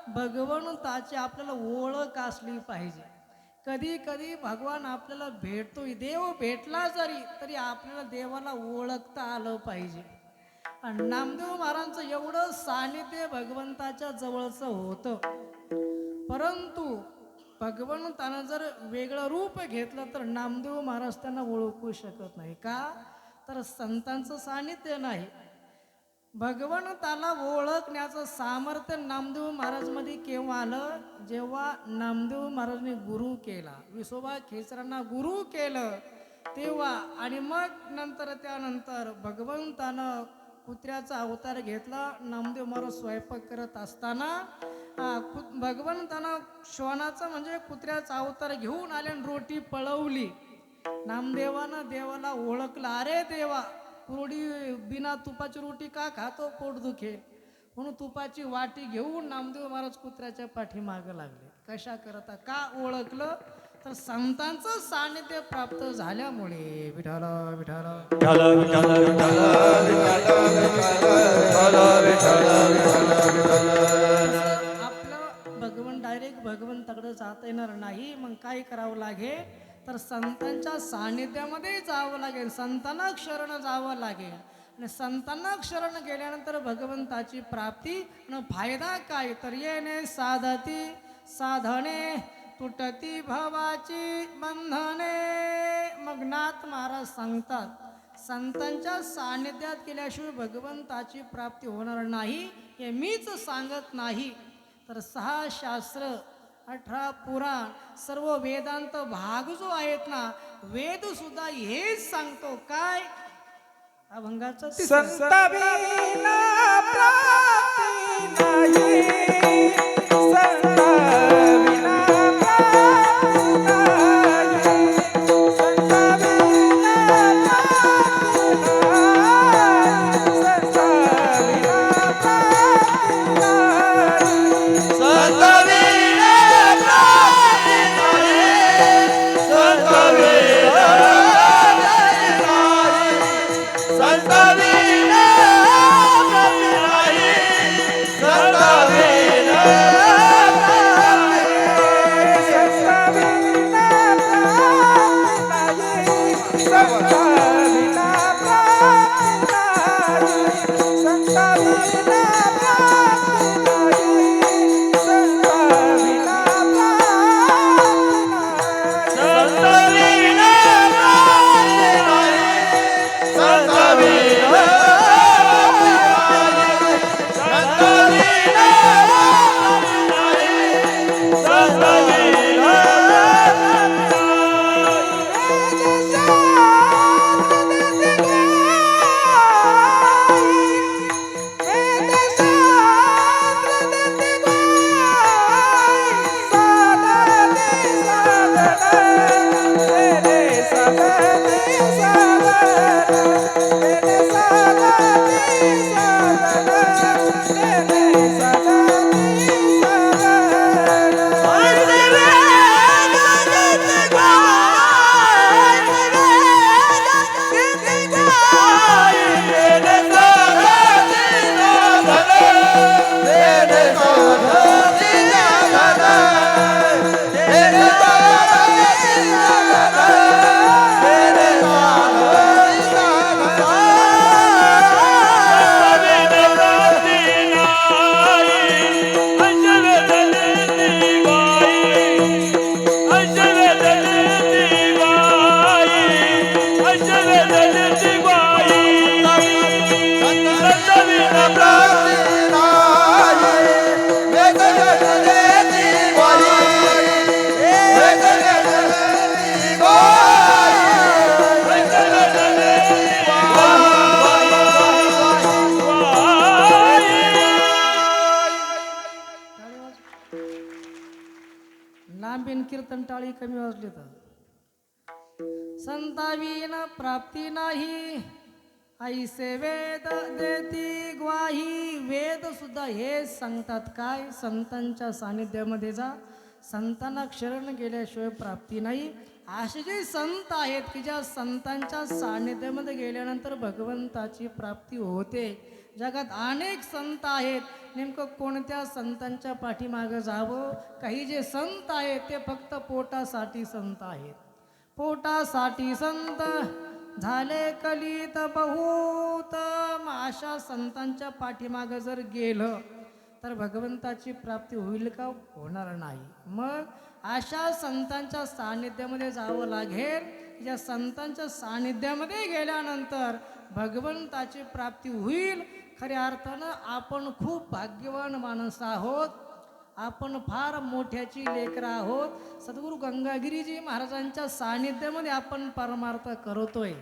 भगवंताची आपल्याला ओळख असली पाहिजे. कधी कधी भगवान आपल्याला भेटतोय, देव भेटला जरी तरी आपल्याला देवाला ओळखता आलं पाहिजे. आणि नामदेव महाराजांचं एवढं सानिध्य भगवंताच्या जवळचं होतं, परंतु भगवंतानं जर वेगळं रूप घेतलं तर नामदेव महाराज त्यांना ओळखू शकत नाही. का? तर संतांचं सानिध्य नाही. भगवंताला ओळखण्याचं सामर्थ्य नामदेव महाराजमध्ये केव्हा आलं? जेव्हा नामदेव महाराजने गुरु केला, विसोबा खेचरांना गुरु केलं तेव्हा. आणि मग त्यानंतर भगवंतानं कुत्र्याचा अवतार घेतला. नामदेव महाराज स्वयंपाक करत असताना भगवंतानं श्वानाचा म्हणजे कुत्र्याचा अवतार घेऊन आले आणि रोटी पळवली. नामदेवानं देवाला ओळखलं, अरे देवा, बिना तुपाची रोटी का खातो? पोट दुखेल. म्हणून तुपाची वाटी घेऊन नामदेव महाराज कुत्र्याच्या पाठीमागं लागले. कशा करता? का ओळखलं? तर संतांचं सानिध्य प्राप्त झाल्यामुळे. विठाल विठाल विठ्ठल विठ्ठल विठ्ठल आपलं भगवंत डायरेक्ट भगवंताकडे जाता येणार नाही. मग काय करावं लागेल? तर संतांच्या सानिध्यामध्ये जावं लागेल, संतांना शरण जावं लागेल. आणि संतांना शरण गेल्यानंतर भगवंताची प्राप्ती. आणि फायदा काय? तर येणे साधती साधने, तुटती भवाची बंधने. मग नाथ महाराज सांगतात, संतांच्या सानिध्यात गेल्याशिवाय भगवंताची प्राप्ती होणार नाही. हे मीच सांगत नाही, तर 6 शास्त्र, 18 पुराण, सर्व वेदांत भाग जो आहेत ना, वेद सुद्धा हेच सांगतो. काय? अभंगाचं संत बिना प्राप्ती नाही, संत बिना प्राप्ती नाही, संत बिना प्राप्ती नाही, संत बिना प्राप्ती नाही, संत बिना प्राप्ती नाही, संत बिना संत बिना प्राप्ती नाही, संत बिना लांबीन कीर्तन टाळी कमी वाजली तर. संतावीन प्राप्ती नाही, ऐसे वेद देती ग्वाही. वेद सुद्धा हेच सांगतात. काय? संतांच्या सानिध्यामध्ये जा, संतांना शरण गेल्याशिवाय प्राप्ती नाही. असे जे संत आहेत की ज्या संतांच्या सानिध्यामध्ये गेल्यानंतर भगवंताची प्राप्ती होते, जगात अनेक संत आहेत, नेमकं कोणत्या संतांच्या पाठीमागं जावं? काही जे संत आहेत ते फक्त पोटासाठी संत आहेत. पोटासाठी संत झाले कलित बहुत. मग अशा संतांच्या पाठीमागं जर गेलं तर भगवंताची प्राप्ती होईल का? होणार नाही. मग अशा संतांच्या सानिध्यामध्ये जावं लागेल. या संतांच्या सानिध्यामध्ये गेल्यानंतर भगवंताची प्राप्ती होईल. खऱ्या अर्थानं आपण खूप भाग्यवान माणसं आहोत. आपण फार मोठ्याची लेकरं आहोत. सद्गुरू गंगागिरीजी महाराजांच्या सानिध्यामध्ये आपण परमार्थ करतोय.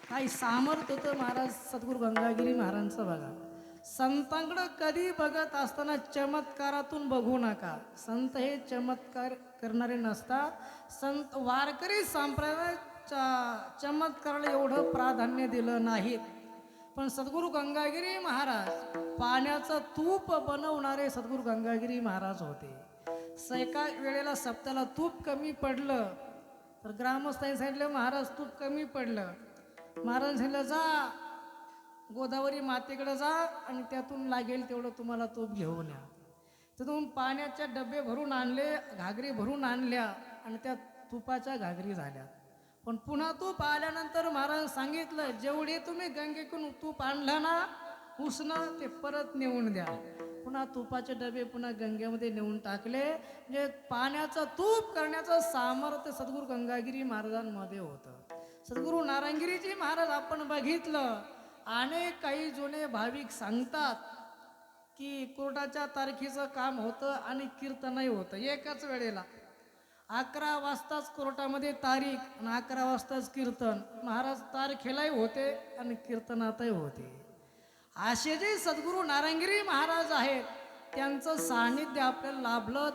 काही सामर्थ्य होतं महाराज सद्गुरू गंगागिरी महाराजांचं. बघा, संतांकडं कधी बघत असताना चमत्कारातून बघू नका. संत हे चमत्कार करणारे नसतात. संत वारकरी संप्रदायाच्या चमत्काराला एवढं प्राधान्य दिलं नाहीत. पण सद्गुरू गंगागिरी महाराज पाण्याचं तूप बनवणारे सद्गुरू गंगागिरी महाराज होते. एका वेळेला सप्त्याला तूप कमी पडलं तर ग्रामस्थांनी सांगितलं, महाराज तूप कमी पडलं. महाराज सांगितलं, जा गोदावरी मातेकडे जा आणि त्यातून लागेल तेवढं तुम्हाला तूप घेऊन या. तिथून पाण्याच्या डबे भरून आणले, घागरी भरून आणल्या आणि त्या तुपाच्या घागरी झाल्या. पण पुन्हा तूप आल्यानंतर महाराज सांगितलं, जेवढे तुम्ही गंगेकडून तूप आणलं ना उसनं ते परत नेऊन द्या. पुन्हा तुपाचे डबे पुन्हा गंगेमध्ये नेऊन टाकले. म्हणजे पाण्याचं तूप करण्याचं सामर्थ्य सद्गुरू गंगागिरी महाराजांमध्ये होतं. सद्गुरू नारायणगिरीजी महाराज आपण बघितलं, अनेक काही जुने भाविक सांगतात की कोर्टाच्या तारखेचं काम होतं आणि कीर्तनही होतं एकाच वेळेला. 11 वाजताच कोर्टामध्ये तारीख आणि 11 वाजताच कीर्तन. महाराज तारखेलाही होते आणि कीर्तनातही होते. असे जे सद्गुरू नारायणगिरी महाराज आहेत त्यांचं सानिध्य आपल्याला लाभलं.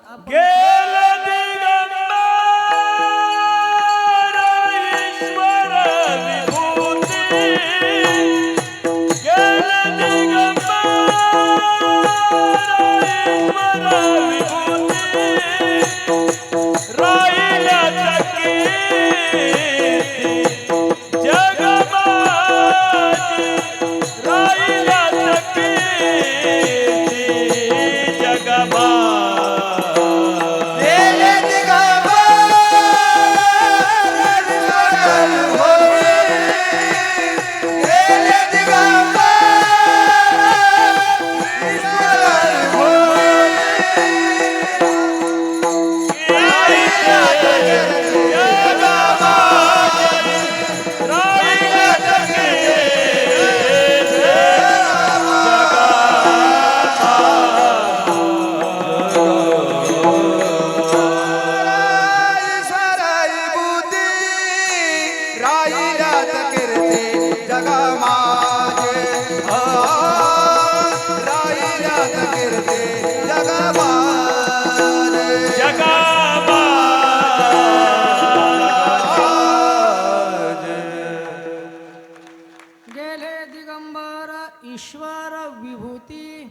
ईश्वर विभूती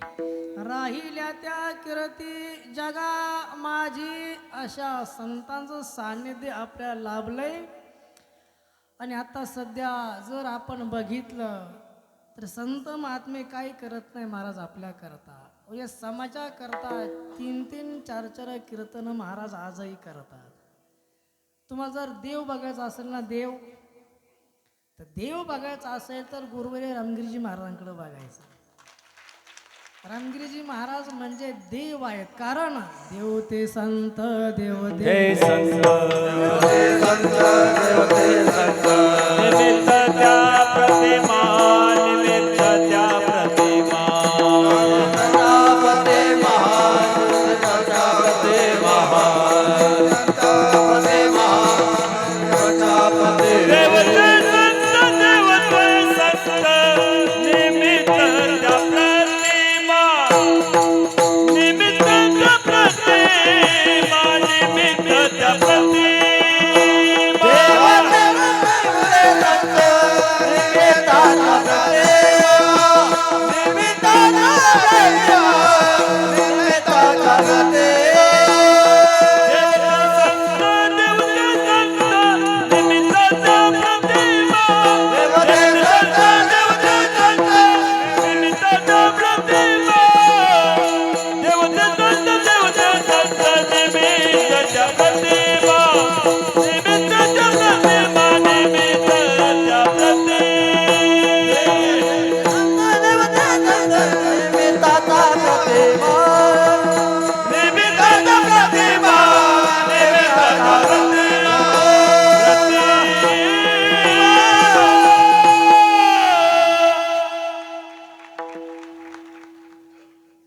राहिल्या त्या कीर्ती जगा माझी. अशा संतांचं सानिध्य आपल्याला लाभलंय. आणि आता सध्या जर आपण बघितलं तर संत महात्मे काही करत नाही महाराज आपल्या करता. या समाजा करता 3-3, 4-4 कीर्तन महाराज आजही करतात. तुम्हाला जर देव बघायचा असेल ना, देव बघायचा असेल तर गुरुवर्य रामगिरीजी महाराजांकडे बघायचं. रामगिरीजी महाराज म्हणजे देव आहेत. कारण देव ते संत, देव ते संत, देव ते संत, देव ते संत, निमित्त त्या प्रतिमा, निमित्त त्या प्रतिमा, देव निमित्ताचा प्रतिमा निमित्ताचा प्रतिमा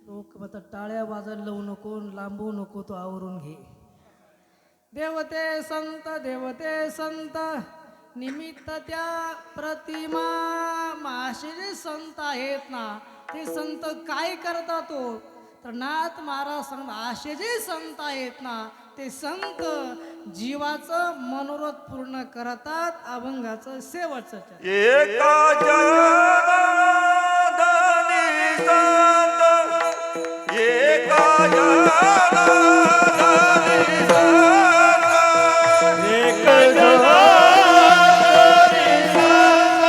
लोक आता टाळ्या वाजायला लावू नको, लांबू नको, तो आवरून घे. देवते संत निमित्त त्या प्रतिमा. असे जे संत आहेत ना, ते संत काय करतात हो? तर नाथ महाराज सांगतात, असे जे संत आहेत ना, ते संत जीवाचं मनोरथ पूर्ण करतात. अभंगाचं शेवटचं चरण. एका जनार्दनी संत एका जनार्दनी संत एक जनार्दनी संत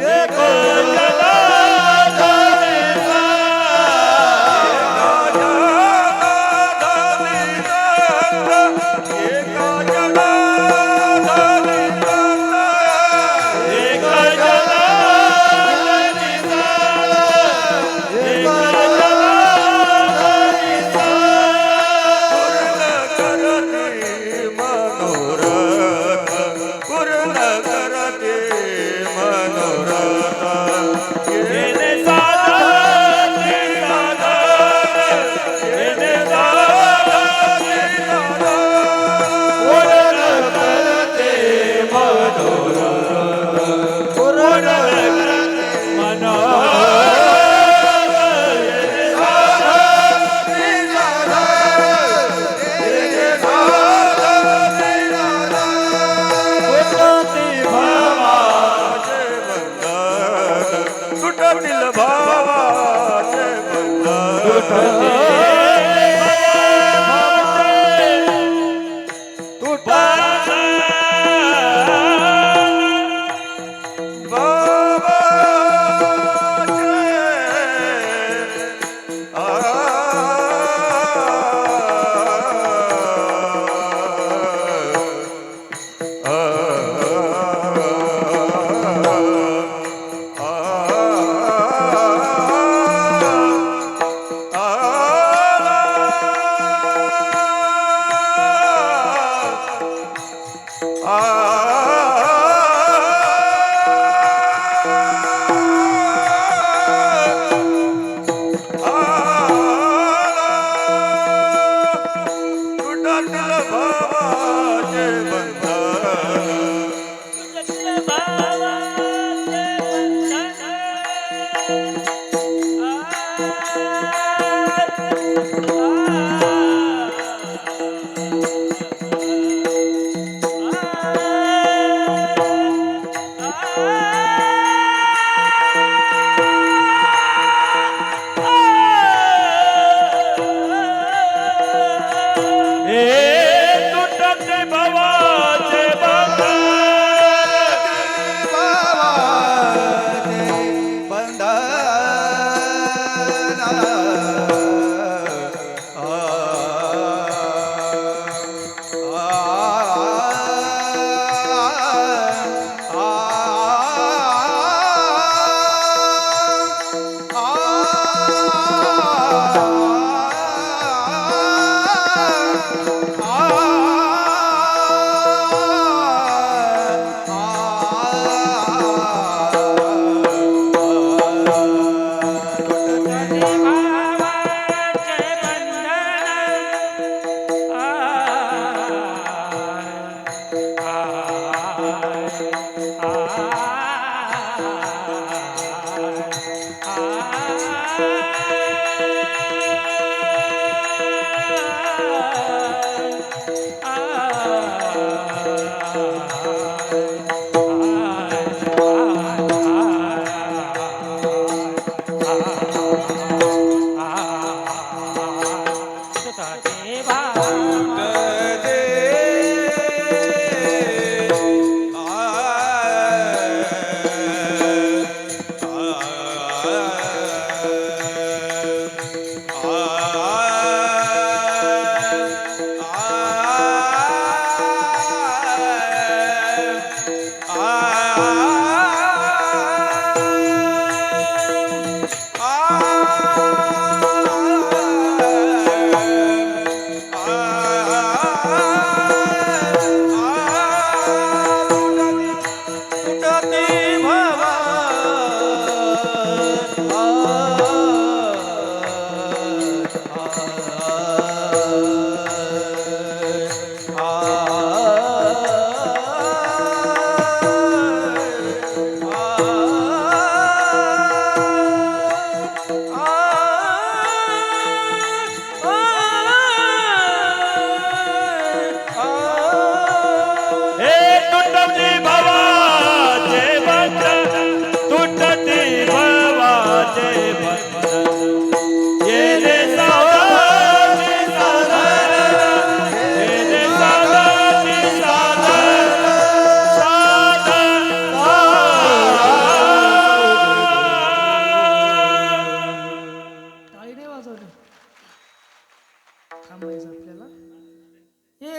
एक जनार्दनी संत एका जनार्दनी संत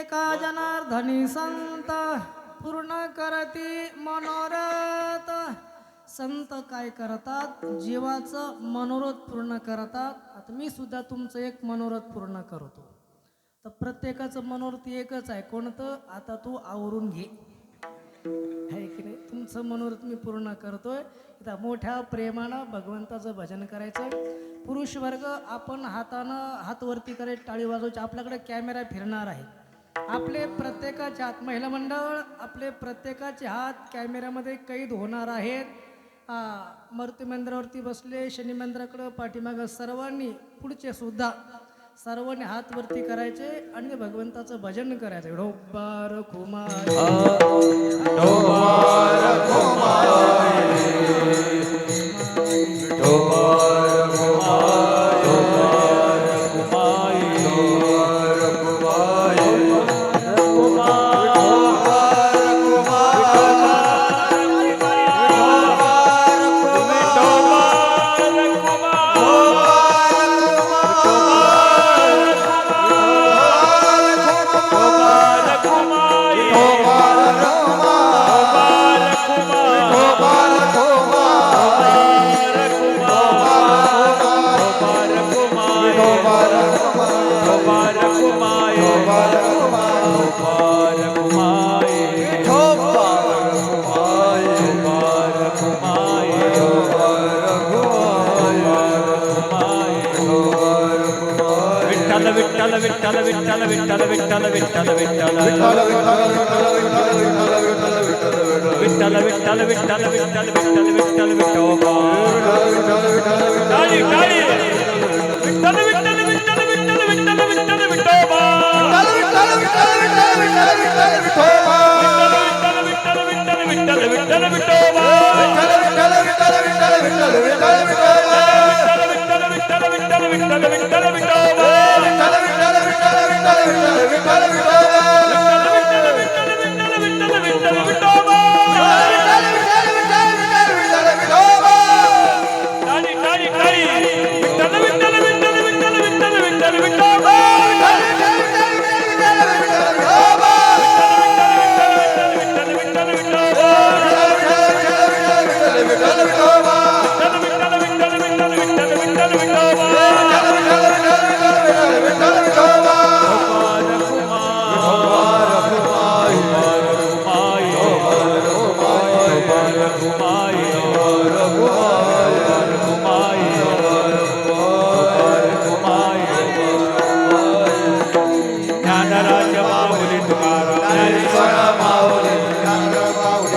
एका जनार्दनी संत पूर्ण करती मनोरथ. संत काय करतात? जीवाचं मनोरथ पूर्ण करतात. आता मी सुद्धा तुमचं एक मनोरथ पूर्ण करतो. तर प्रत्येकाचं मनोरथ एकच आहे. कोणतं? आता तू आवरून घे, आहे की नाही? तुमचं मनोरथ मी पूर्ण करतोय. इथं मोठ्या प्रेमानं भगवंताचं भजन करायचं. पुरुष वर्ग आपण हातानं हात वरती करायचे, टाळी वाजवायची. आपल्याकडे कॅमेरा फिरणार आहे. आपले प्रत्येकाचे हात, महिला मंडळ, आपले प्रत्येकाचे हात कॅमेऱ्यामध्ये कैद होणार आहेत. मूर्ती मंदिरावरती बसले, शनी मंदिराकडं पाठीमागं सर्वांनी, पुढचे सुद्धा सर्वांनी हात वरती करायचे आणि भगवंताचं भजन करायचं. ढोबार खुमार विठ्ठल विठ्ठल विठ्ठल विठ्ठल विठ्ठल विठ्ठल विठ्ठल विठ्ठल विठ्ठल विठ्ठल विठ्ठल विठ्ठल विठ्ठल विठोबा टाळी टाळी विठ्ठल विठ्ठल विठ्ठल विठ्ठल विठ्ठल विठ्ठल विठोबा विठ्ठल विठ्ठल विठ्ठल विठ्ठल विठ्ठल विठोबा विठ्ठल विठ्ठल विठ्ठल विठ्ठल विठ्ठल विठोबा विठ्ठल विठ्ठल विठ्ठल विठ्ठल विठ्ठल विठ्ठल विठोबा विठ्ठल विठ्ठल विठ्ठल विठ्ठल विठ्ठल विठोबा विठ्ठल विठ्ठल विठ्ठल विठ्ठल विठ्ठल विठ्ठल विठोबा विठ्ठल विठ्ठल विठ्ठल विठ्ठल विठ्ठल विठोबा विठ्ठल विठ्ठल विठ्ठल विठ्ठल विठ्ठल विठोबा टाळी टाळी टाळी विठ्ठल विठ्ठल विठ्ठल विठ्ठल विठ्ठल विठ्ठल विठोबा विठ्ठल विठ्ठल विठ्ठल विठ्ठल विठ्ठल विठोबा विठ्ठल विठ्ठल विठ्ठल विठोबा विठ्ठल विठ्ठल विठोबा विठ्ठल विठ्ठल विठ्ठल विठ्ठल विठ्ठल विठोबा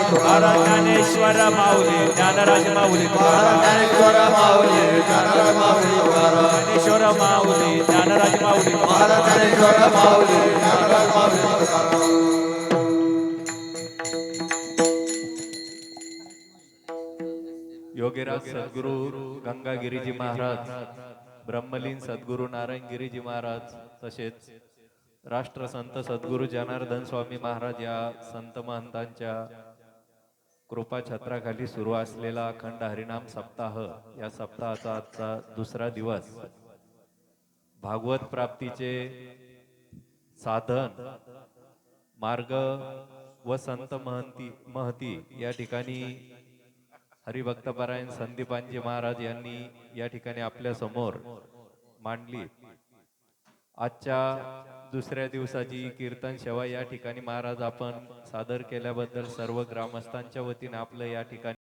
ज्ञानेश्वर माऊली ज्ञानराज माऊली ज्ञानेश्वर माऊली ज्ञानराज माऊली ज्ञानेश्वर माऊली ज्ञानराज माऊली ज्ञानेश्वर माऊली ज्ञानराज माऊली. योगीराज सद्गुरु गंगागिरीजी महाराज, ब्रह्मलीन सद्गुरु नारायणगिरीजी महाराज, तसेच राष्ट्रसंत सद्गुरु जनार्दन स्वामी महाराज या संत महंतांच्या कृपा छत्राखाली सुरू असलेला अखंड हरिनाम सप्ताह, या सप्ताहाचा आजचा दुसरा दिवस. भागवत प्राप्तीचे साधन मार्ग व संत महती या ठिकाणी हरिभक्तपरायण संदीपानजी महाराज यांनी या ठिकाणी आपल्या समोर मांडली. आजच्या दुसऱ्या दिवसाची कीर्तन सेवा या ठिकाणी महाराज आपण सादर केल्याबद्दल सर्व ग्रामस्थांच्या वतीने आपलं या ठिकाणी